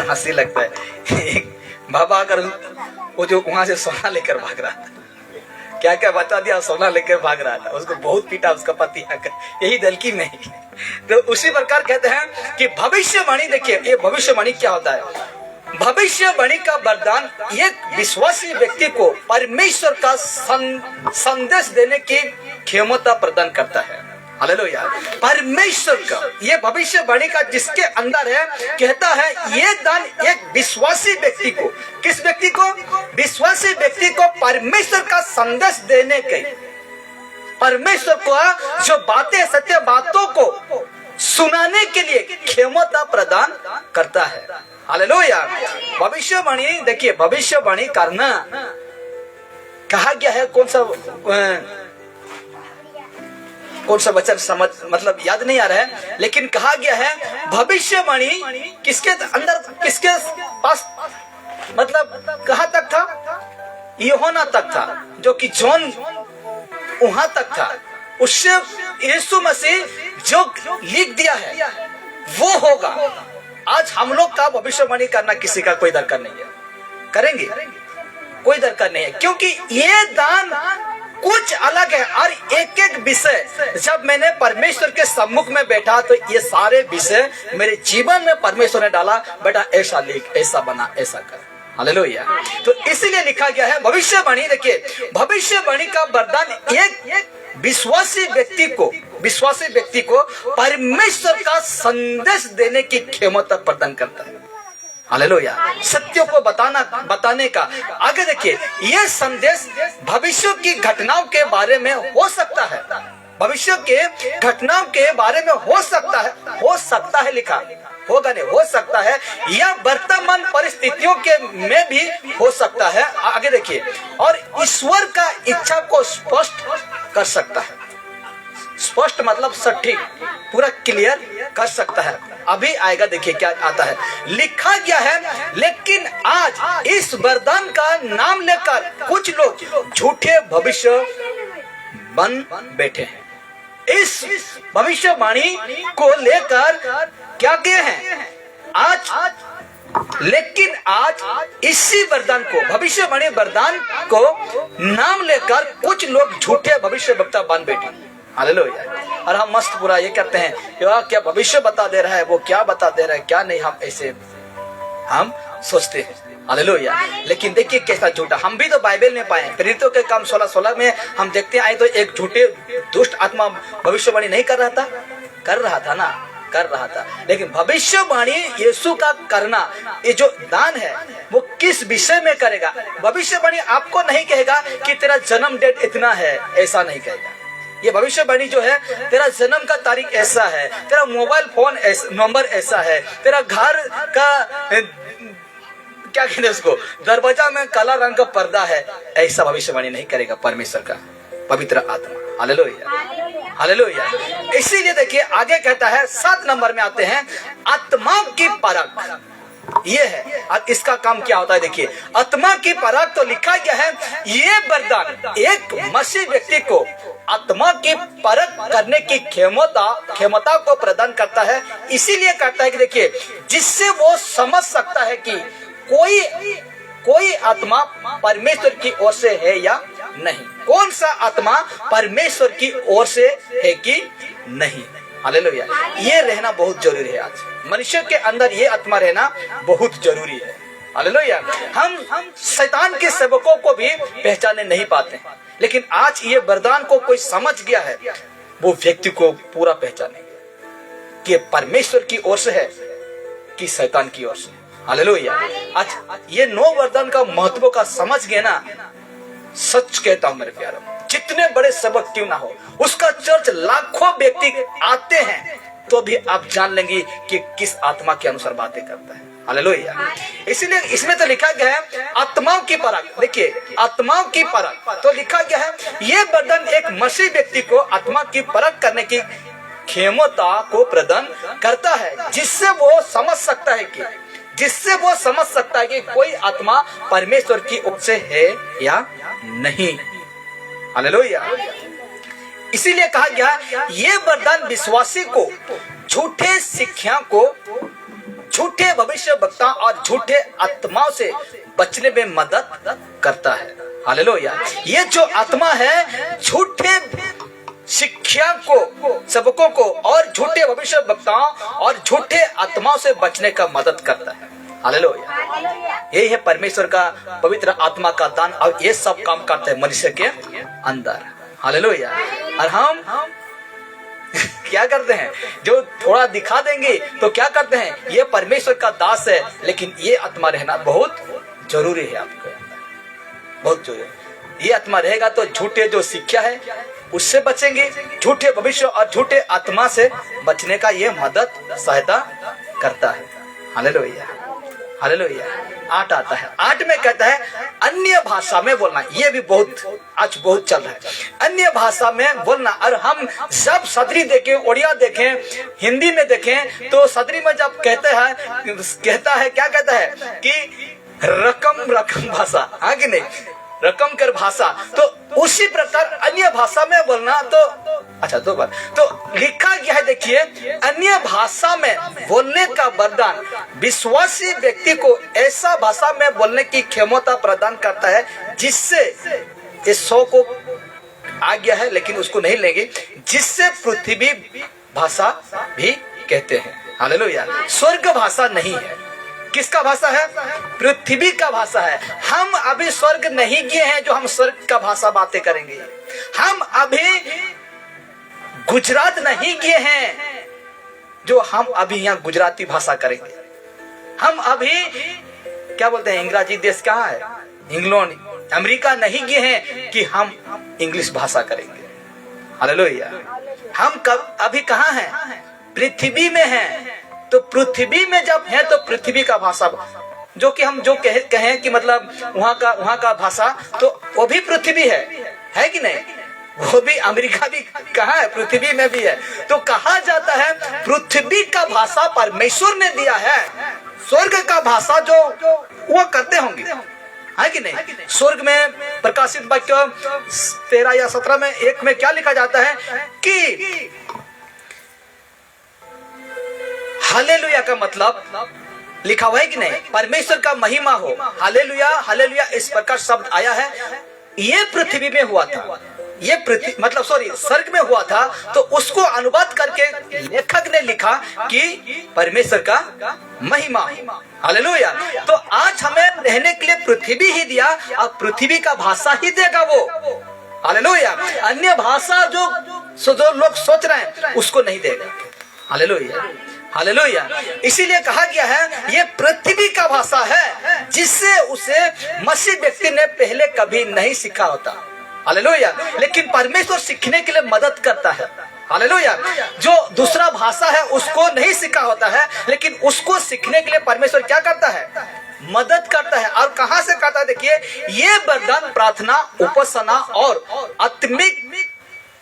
हंसी लगता है। एक बाबा अगर वो जो वहां से सोना लेकर भाग रहा था, क्या क्या बता दिया, सोना लेकर भाग रहा था, उसको बहुत पीटा उसका पति आकर, यही दलकी में ही। तो उसी प्रकार कहते हैं कि भविष्यवाणी, देखिए ये भविष्यवाणी क्या होता है? भविष्यवाणी का वरदान एक विश्वासी व्यक्ति को परमेश्वर का संदेश देने की क्षमता प्रदान करता है। हालेलुया। परमेश्वर का ये भविष्यवाणी का जिसके अंदर है, कहता है ये दान एक विश्वासी व्यक्ति को, किस व्यक्ति को? विश्वासी व्यक्ति को परमेश्वर का संदेश देने के, परमेश्वर को जो बातें सत्य बातों को सुनाने के लिए क्षमता प्रदान करता है। हालेलुया। भविष्यवाणी, देखिए भविष्यवाणी करना कहा गया है, कौन सा वचन समझ मतलब याद नहीं आ रहा है, लेकिन कहा गया है भविष्यवाणी किसके अंदर, किसके पास, मतलब कहां तक था? यूहन्ना तक था, जो कि जॉन वहां तक था। उससे यीशु मसीह जो लिख दिया है वो होगा। आज हम लोग का भविष्यवाणी करना किसी का कोई दरकार नहीं है, करेंगे कोई दरकार नहीं है, क्योंकि ये दान कुछ अलग है। और एक एक विषय जब मैंने परमेश्वर के सम्मुख में बैठा तो ये सारे विषय मेरे जीवन में परमेश्वर ने डाला, बेटा ऐसा लिख, ऐसा बना, ऐसा कर। हालेलुया। तो इसीलिए लिखा गया है भविष्यवाणी। देखिए भविष्यवाणी का वरदान एक विश्वासी व्यक्ति को परमेश्वर का संदेश देने की क्षमता प्रदान करता है। हालेलुया। सत्यों को बताने का। आगे देखिए, यह संदेश भविष्य की घटनाओं के बारे में हो सकता है, भविष्य के घटनाओं के बारे में हो सकता है लिखा होगा, नहीं हो सकता है, या वर्तमान परिस्थितियों के में भी हो सकता है। आगे देखिए, और ईश्वर का इच्छा को स्पष्ट कर सकता है। स्पष्ट मतलब सटीक, पूरा क्लियर कर सकता है। अभी आएगा, देखिए क्या आता है। लिखा गया है, लेकिन आज इस वरदान का नाम लेकर कुछ लोग झूठे भविष्य बन बैठे हैं। इस भविष्यवाणी को लेकर क्या किए हैं आज, लेकिन आज इसी वरदान को, भविष्यवाणी वरदान को नाम लेकर कुछ लोग झूठे भविष्यवक्ता बन बैठे। हालेलुया। और हम मस्त पूरा ये करते हैं, क्या भविष्य बता दे रहा है, वो क्या बता दे रहा है, क्या नहीं, हम ऐसे हम सोचते हैं। हालेलुया। लेकिन देखिए कैसा झूठा, हम भी तो बाइबल में पाए। प्रेरितों के काम 16:16 में हम देखते हैं, आए तो एक झूठे दुष्ट आत्मा भविष्यवाणी नहीं कर रहा था, कर रहा था। लेकिन भविष्यवाणी यीशु का करना, ये जो दान है वो किस विषय में करेगा? भविष्यवाणी आपको नहीं कहेगा कि तेरा जन्म डेट इतना है, ऐसा नहीं कहेगा। ये भविष्यवाणी जो है, तेरा जन्म का तारीख ऐसा है, तेरा मोबाइल फोन नंबर ऐसा है, तेरा घर का क्या कहते हैं उसको, दरवाजा में काला रंग का पर्दा है, ऐसा भविष्यवाणी नहीं करेगा परमेश्वर का पवित्र आत्मा। हालेलुया। हालेलुया। इसीलिए देखिए आगे कहता है, 7 नंबर में आते हैं, आत्मा की परख। ये है, अब इसका काम क्या होता है? देखिए, आत्मा की परख तो लिखा गया है, ये वरदान एक मसीह व्यक्ति को आत्मा की परख करने की क्षमता को प्रदान करता है। इसीलिए करता है कि देखिए, जिससे वो समझ सकता है कि कोई आत्मा परमेश्वर की ओर से है या नहीं, कौन सा आत्मा परमेश्वर की ओर से है कि नहीं। हालेलुया। ये रहना बहुत जरूरी है। आज मनुष्य के अंदर ये आत्मा रहना बहुत जरूरी है। हालेलुया। हम शैतान के सेवकों को भी पहचाने नहीं पाते, लेकिन आज ये वरदान को कोई समझ गया है, वो व्यक्ति को पूरा पहचानेगा कि परमेश्वर की ओर से है कि शैतान की ओर से। हालेलुया। आज ये 9 वरदान का महत्व का समझ गए ना, सच कहता हूं मेरे प्यारों, जितने बड़े सबक क्यों ना हो, उसका चर्च लाखों व्यक्ति आते हैं तो भी आप जान लेंगे कि किस आत्मा के अनुसार बातें करता है। हालेलुया। इसीलिए इसमें तो लिखा गया है आत्माओं की परख। देखिए, आत्माओं की परख तो लिखा गया है, ये वरदान एक मसीह व्यक्ति को आत्मा की परख करने की क्षमता को प्रदान करता है, जिससे वो समझ सकता है कि कोई आत्मा परमेश्वर की ओर से है या नहीं। हालेलुया। इसीलिए कहा गया, ये वरदान विश्वासी को झूठे शिक्षा को, झूठे भविष्यवक्ता और झूठे आत्माओं से बचने में मदद करता है। हालेलुया। ये जो आत्मा है, झूठे शिक्षा को, सबकों को और झूठे भविष्यवक्ताओं और झूठे आत्माओं से बचने का मदद करता है। हालेलुया। यही है परमेश्वर का पवित्र आत्मा का दान, और ये सब काम करते हैं मनुष्य के अंदर। हालेलुया। और हम क्या करते हैं, जो थोड़ा दिखा देंगे तो क्या करते हैं, ये परमेश्वर का दास है, लेकिन ये आत्मा रहना बहुत जरूरी है आपको, बहुत जरूरी। ये आत्मा रहेगा तो झूठे जो शिक्षा है उससे बचेंगे, झूठे भविष्य और झूठे आत्मा से बचने का ये मदद सहायता करता है। Hallelujah, hallelujah. 8 आता है, 8 में कहता है अन्य भाषा में बोलना। ये भी बहुत आज बहुत चल रहा है, अन्य भाषा में बोलना। और हम जब सदरी देखें, ओडिया देखें, हिंदी में देखें, तो सदरी में जब कहता है क्या कहता है कि रकम भाषा, हाँ कि नहीं, रकम कर भाषा। तो उसी प्रकार अन्य भाषा में बोलना, तो अच्छा 2 बार तो लिखा गया है। देखिए, अन्य भाषा में बोलने का वरदान विश्वासी व्यक्ति को ऐसा भाषा में बोलने की क्षमता प्रदान करता है जिससे इस 100 को आ गया है, लेकिन उसको नहीं लेंगे, जिससे पृथ्वी भाषा भी कहते हैं। हालेलुया। स्वर्ग भाषा नहीं है, किसका भाषा है, पृथ्वी का भाषा है। हम अभी स्वर्ग नहीं गए हैं जो हम स्वर्ग का भाषा बातें करेंगे। हम अभी गुजरात नहीं गए हैं जो हम अभी यहाँ गुजराती भाषा करेंगे। हम अभी क्या बोलते हैं, इंग्रजी देश कहाँ है, इंग्लैंड, अमेरिका नहीं गए हैं कि हम इंग्लिश भाषा करेंगे। हालेलुया। हम अभी कहाँ हैं, पृथ्वी में हैं। तो पृथ्वी में जब है तो पृथ्वी का भाषा, जो कि हम जो कहें कि मतलब वहाँ का भाषा, तो वो भी पृथ्वी है कि नहीं, वो भी अमेरिका भी कहाँ है, पृथ्वी में भी है। तो कहा जाता है पृथ्वी का भाषा परमेश्वर ने दिया है, स्वर्ग का भाषा जो वो करते होंगे, है कि नहीं। स्वर्ग में प्रकाशित वाक्य 13 या 17 में 1 में क्या लिखा जाता है कि हालेलुया का मतलब लिखा हुआ है कि नहीं, परमेश्वर का महिमा हो। हालेलुया, हालेलुया इस प्रकार शब्द आया है। ये पृथ्वी में हुआ था, ये पृथ्वी मतलब स्वर्ग में हुआ था। तो उसको अनुवाद करके लेखक ने लिखा कि परमेश्वर का महिमा। हालेलुया। तो आज हमें रहने के लिए पृथ्वी ही दिया और पृथ्वी का भाषा ही देगा वो। हालेलुया। अन्य भाषा जो लोग सोच रहे हैं उसको नहीं देगा। Hallelujah, hallelujah. इसीलिए कहा गया है ये पृथ्वी का भाषा है जिससे उसे मसीह व्यक्ति ने पहले कभी नहीं सीखा होता। हालेलुया। लेकिन परमेश्वर सीखने के लिए मदद करता है। हालेलुया। जो दूसरा भाषा है उसको नहीं सीखा होता है, लेकिन उसको सीखने के लिए परमेश्वर क्या करता है, मदद करता है। और कहां से करता है, देखिए, ये वरदान प्रार्थना, उपासना और आत्मिक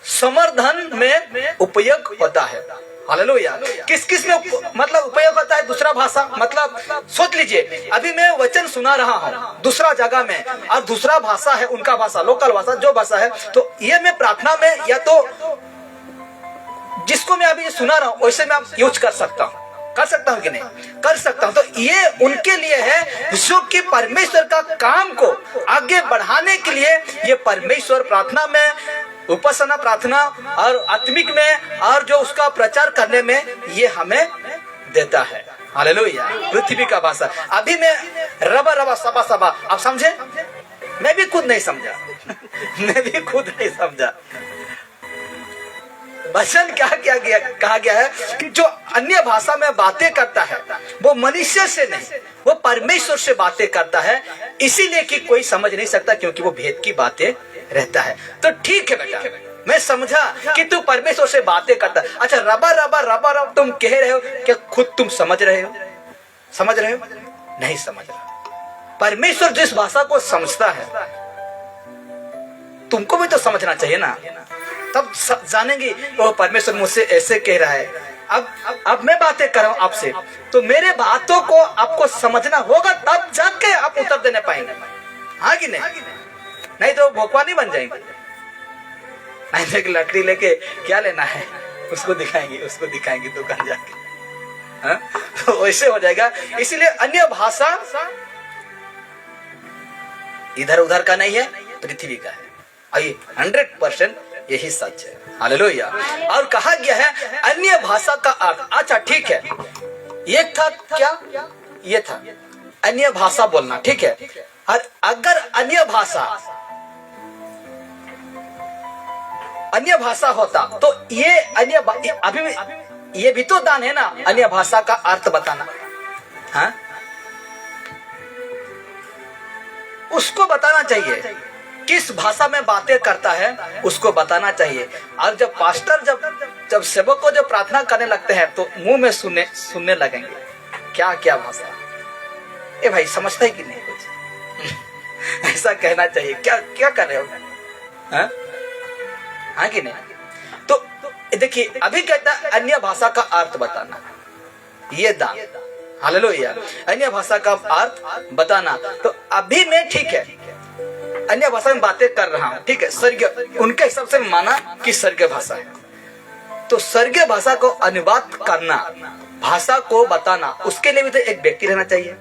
समर्थन में उपयोग होता है। हालेलुया। किस किस में मतलब उपयोग होता है दूसरा भाषा, मतलब सोच लीजिए, अभी मैं वचन सुना रहा हूँ दूसरा जगह में और दूसरा भाषा है उनका भाषा, लोकल भाषा जो भाषा है, तो ये मैं प्रार्थना में या तो जिसको मैं अभी सुना रहा हूँ वैसे मैं यूज कर सकता हूँ कि नहीं, कर सकता हूँ। तो ये उनके लिए है जो कि परमेश्वर का काम को आगे बढ़ाने के लिए ये परमेश्वर प्रार्थना में, उपासना प्रार्थना और आत्मिक में और जो उसका प्रचार करने में ये हमें देता है। हालेलुया। पृथ्वी का भाषा। अभी मैं रबा सबा आप समझे, मैं भी खुद नहीं समझा वचन क्या कहा गया है कि जो अन्य भाषा में बातें करता है वो मनुष्य से नहीं, वो परमेश्वर से बातें करता है, इसीलिए कि कोई समझ नहीं सकता क्योंकि वो भेद की बातें रहता है। तो ठीक है बेटा, मैं समझा कि तू परमेश्वर से बातें करता है। अच्छा, रबा तुम कह रहे हो, क्या खुद तुम समझ रहे हो? नहीं समझ रहा। परमेश्वर जिस भाषा को समझता है तुमको भी तो समझना चाहिए ना, तब जानेंगे वो परमेश्वर मुझसे ऐसे कह रहा है। अब मैं बातें कर रहा हूं आपसे, तो मेरे बातों को आपको समझना होगा, तब जाके आप उत्तर देने पाएंगे, हाँ कि नहीं तो भोकवा नहीं बन जाएंगे। नहीं तो एक लकड़ी लेके क्या लेना है, उसको दिखाएंगे दुकान जाके, हाँ? तो वैसे हो जाएगा। इसीलिए अन्य भाषा इधर उधर का नहीं है, पृथ्वी का है। 100% यही सच है। हालेलुया। और कहा गया है अन्य भाषा का अर्थ। अच्छा ठीक है, ये था क्या, ये था अन्य भाषा बोलना, ठीक है। और अगर अन्य भाषा अन्य भाषा होता तो ये अभी ये भी तो दान है ना, अन्य भाषा का अर्थ बताना। हाँ, उसको बताना चाहिए, किस भाषा में बातें करता है उसको बताना चाहिए। और जब पास्टर जब सेवक को जब प्रार्थना करने लगते हैं तो मुंह में सुनने लगेंगे क्या क्या भाषा। ए भाई समझता है कि नहीं कुछ ऐसा कहना चाहिए, क्या क्या कर रहे हो? हाँ कि नहीं? तो देखिए अभी कहता है अन्य भाषा का अर्थ बताना, ये दान। हालेलुया। अन्य भाषा का अर्थ बताना। तो अभी मैं ठीक है अन्य भाषा में बातें कर रहा हूं, ठीक है, स्वर्गीय उनके हिसाब से माना कि स्वर्गीय भाषा है, तो स्वर्गीय भाषा को अनुवाद करना, भाषा को बताना, उसके लिए भी तो एक व्यक्ति रहना चाहिए,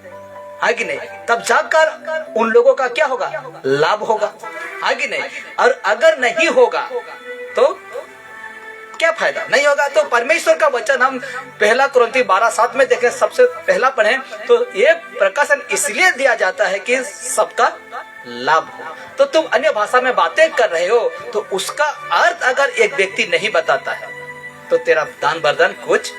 है कि नहीं? तब जाकर उन लोगों का क्या होगा? लाभ होगा, है कि नहीं? और अगर नहीं होगा तो क्या फायदा? नहीं होगा तो परमेश्वर का वचन हम 1 कुरिन्थी 12:7 में देखें, सबसे पहला पढ़ें तो ये प्रकाशन इसलिए दिया जाता है कि सबका लाभ हो। तो तुम अन्य भाषा में बातें कर रहे हो तो उसका अर्थ अगर एक व्यक्ति नहीं बताता है तो तेरा दान वरदान कुछ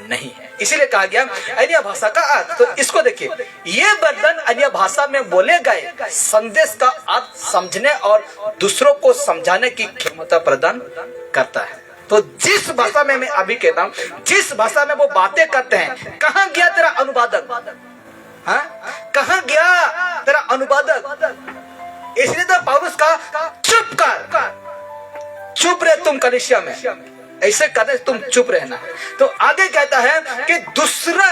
नहीं है। इसीलिए कहा गया अन्य भाषा का अर्थ। तो इसको देखिए, ये वरदान अन्य भाषा में बोले गए संदेश का अर्थ समझने और दूसरों को समझाने की क्षमता प्रदान करता है। तो जिस भाषा में मैं अभी कहता हूँ, जिस भाषा में वो बातें करते हैं, कहाँ गया तेरा अनुवादक? हाँ, कहाँ गया तेरा अनुवादक? इसलिए तो पौलुस का चुप कर, चुप रहे तुम कलीसिया में, ऐसे करने तुम चुप रहना। तो आगे कहता है कि दूसरा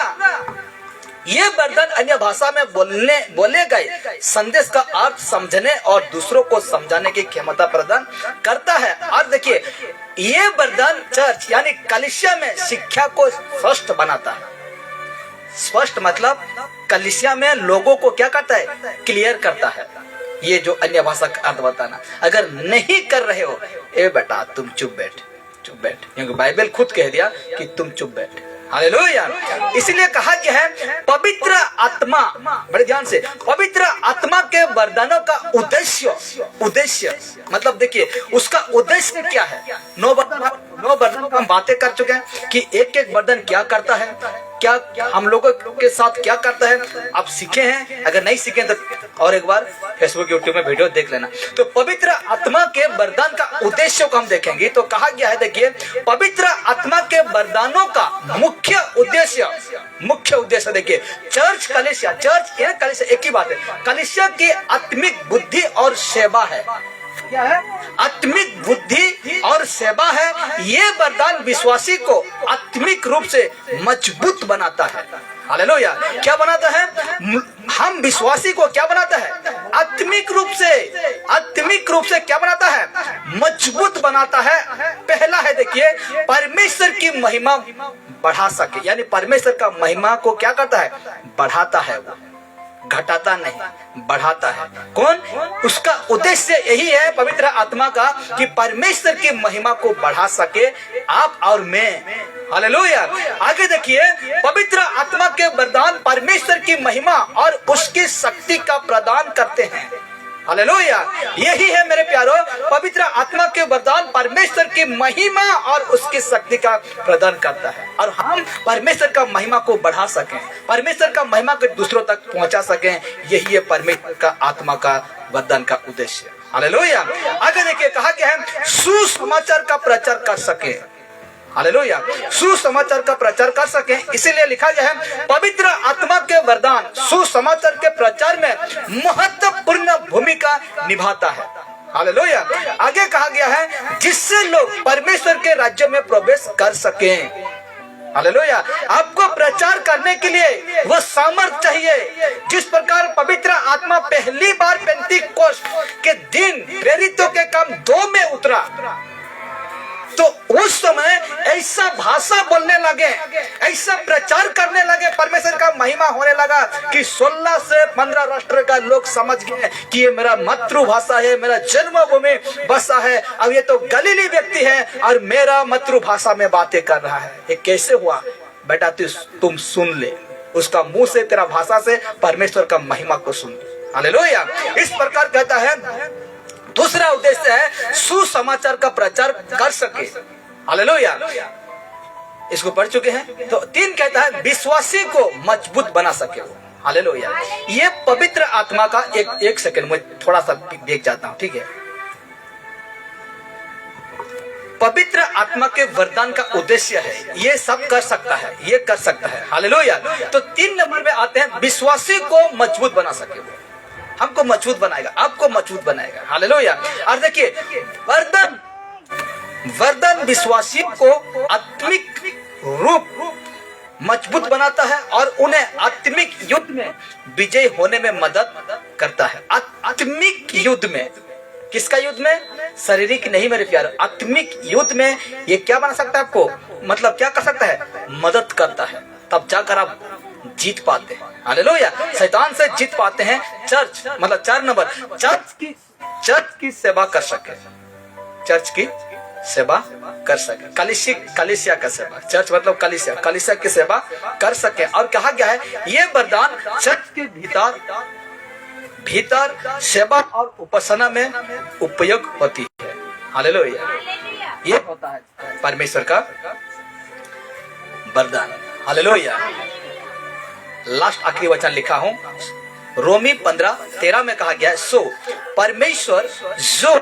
ये वरदान अन्य भाषा में बोले गए संदेश का अर्थ समझने और दूसरों को समझाने की क्षमता प्रदान करता है। और देखिए ये वरदान चर्च यानी कलीसिया में शिक्षा को स्पष्ट बनाता है। स्पष्ट मतलब कलीसिया में लोगों को क्या करता है? क्लियर करता है। ये जो अन्य भाषा का अर्थ बताना, अगर नहीं कर रहे हो, ए बेटा तुम चुप बैठ, क्योंकि बाइबल खुद कह दिया कि तुम चुप बैठ। हालेलुया। इसलिए कहा गया है पवित्र आत्मा, बड़े ध्यान से, पवित्र आत्मा के वरदानों का उद्देश्य मतलब देखिए उसका उद्देश्य क्या है। 9 वरदान हम बातें कर चुके हैं कि एक एक वरदान क्या करता है, क्या हम लोगों के साथ क्या करता है। आप सीखे हैं, अगर नहीं सीखे तो और एक बार फेसबुक यूट्यूब में वीडियो देख लेना। तो पवित्र आत्मा के वरदान का उद्देश्य को हम देखेंगे तो कहा गया है, देखिए पवित्र आत्मा के वरदानों का मुख्य उद्देश्य देखिए चर्च कलीसिया, चर्च या कलीसिया एक ही बात है, कलीसिया की आत्मिक बुद्धि और सेवा है। क्या है? आत्मिक बुद्धि और सेवा है। ये वरदान विश्वासी को आत्मिक रूप से मजबूत बनाता है। हालेलुया। क्या बनाता है? हम विश्वासी को क्या बनाता है? आत्मिक रूप से क्या बनाता है? मजबूत बनाता है। पहला है देखिए परमेश्वर की महिमा बढ़ा सके, यानी परमेश्वर का महिमा को क्या करता है? बढ़ाता है। वो घटाता नहीं, बढ़ाता है। कौन? उसका उद्देश्य यही है पवित्र आत्मा का कि परमेश्वर की महिमा को बढ़ा सके आप और मैं। हालेलुया। आगे देखिए पवित्र आत्मा के वरदान परमेश्वर की महिमा और उसकी शक्ति का प्रदान करते हैं। हालेलुया। यही है मेरे प्यारो, पवित्र आत्मा के वरदान परमेश्वर की महिमा और उसकी शक्ति का प्रदान करता है और हम परमेश्वर का महिमा को बढ़ा सकें, परमेश्वर का महिमा को दूसरों तक पहुंचा सकें। यही है परमेश्वर का आत्मा का वरदान का उद्देश्य। हालेलुया। आगे देखिए कहा गया है सुसमाचार का प्रचार कर सके। हालेलुया। सुसमाचार का प्रचार कर सके, इसीलिए लिखा गया है पवित्र आत्मा के वरदान सुसमाचार के प्रचार में महत्वपूर्ण भूमिका निभाता है। हालेलुया। आगे कहा गया है जिससे लोग परमेश्वर के राज्य में प्रवेश कर सके। हालेलुया। आपको प्रचार करने के लिए वो सामर्थ्य चाहिए। जिस प्रकार पवित्र आत्मा पहली बार पेंतीकोस्त के दिन प्रेरितों के काम 2 में उतरा तो उस समय ऐसा भाषा बोलने लगे, ऐसा प्रचार करने लगे, परमेश्वर का महिमा होने लगा कि 16 से 15 राष्ट्र का लोग समझ गए कि ये मेरा मातृभाषा है, मेरा जन्मभूमि बसा है। अब ये तो गलीली व्यक्ति है और मेरा मातृभाषा में बातें कर रहा है। ये कैसे हुआ? बेटा तुम सुन ले, उसका मुंह से, तेरा भाषा से परमेश्वर का महिमा को सुन। हालेलुया। इस प्रकार कहता है दूसरा उद्देश्य है सुसमाचार का प्रचार कर सके। हालेलुया, इसको पढ़ चुके हैं। तो 3 कहता है विश्वासी को मजबूत बना सके वो। हालेलुया, ये पवित्र आत्मा का एक सेकंड मैं थोड़ा सा देख जाता हूं, ठीक है। पवित्र आत्मा के वरदान का उद्देश्य है ये सब कर सकता है, ये कर सकता है। हालेलुया। तो 3 नंबर पे आते हैं विश्वासी को मजबूत बना सके वो। हमको मजबूत बनाएगा, आपको मजबूत बनाएगा। हालेलुया। और देखिए वरदान विश्वासी को आत्मिक रूप मजबूत बनाता है और उन्हें आत्मिक युद्ध में विजय होने में मदद करता है। आत्मिक युद्ध में, किसका युद्ध में? शारीरिक नहीं मेरे प्यारे, आत्मिक युद्ध में ये क्या बना सकता है आपको, मतलब क्या कर सकता है? मदद करता है, तब जाकर आप जीत पाते हैं। हालेलुया, शैतान से जीत पाते हैं। चर्च मतलब 4 नंबर, चर्च की सेवा कर सके, चर्च की सेवा कर सके, कलीसिया का सेवा, चर्च मतलब कलीसिया की सेवा कर सके। और कहा गया है ये वरदान चर्च के भीतर सेवा और उपासना में उपयोग होती है। हालेलुया, ये होता है परमेश्वर का वरदान। हालेलुया। लास्ट आखिरी वचन लिखा हूं, रोमी 15:13 में कहा गया है, सो परमेश्वर जो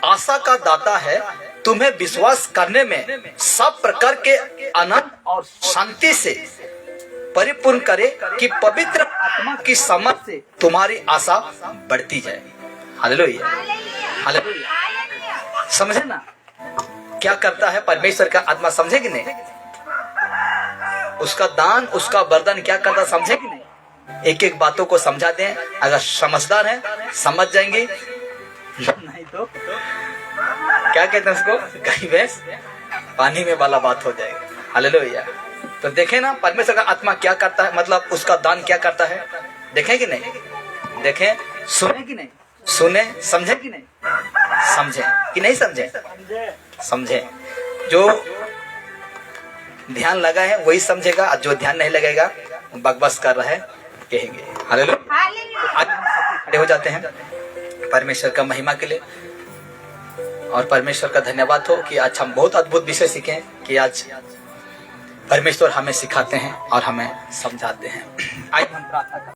आशा का दाता है तुम्हें विश्वास करने में सब प्रकार के आनंद और शांति से परिपूर्ण करे कि पवित्र आत्मा की समझ से तुम्हारी आशा बढ़ती जाए। Hallelujah, hallelujah. समझे ना क्या करता है परमेश्वर का आत्मा? समझे कि नहीं? उसका दान, उसका वरदान क्या करता, समझे कि नहीं? एक एक बातों को समझा दें, अगर समझदार हैं समझ जाएंगे, नहीं तो क्या कहते हैं उसको, गाय भैंस पानी में वाला बात हो जाएगा। हालेलुया। तो देखें ना परमेश्वर का आत्मा क्या करता है, मतलब उसका दान क्या करता है। देखें कि नहीं? देखें, सुने कि नहीं? सुने, समझे कि नहीं? समझे कि नहीं? समझे, समझे। जो ध्यान लगा है वही समझेगा, जो ध्यान नहीं लगेगा बकवास कर रहा है कहेंगे। हालेलुया। आज हम खड़े हो जाते हैं परमेश्वर का महिमा के लिए, और परमेश्वर का धन्यवाद हो कि आज हम बहुत अद्भुत विषय सीखे, कि आज परमेश्वर हमें सिखाते हैं और हमें समझाते हैं। आज हम प्रार्थना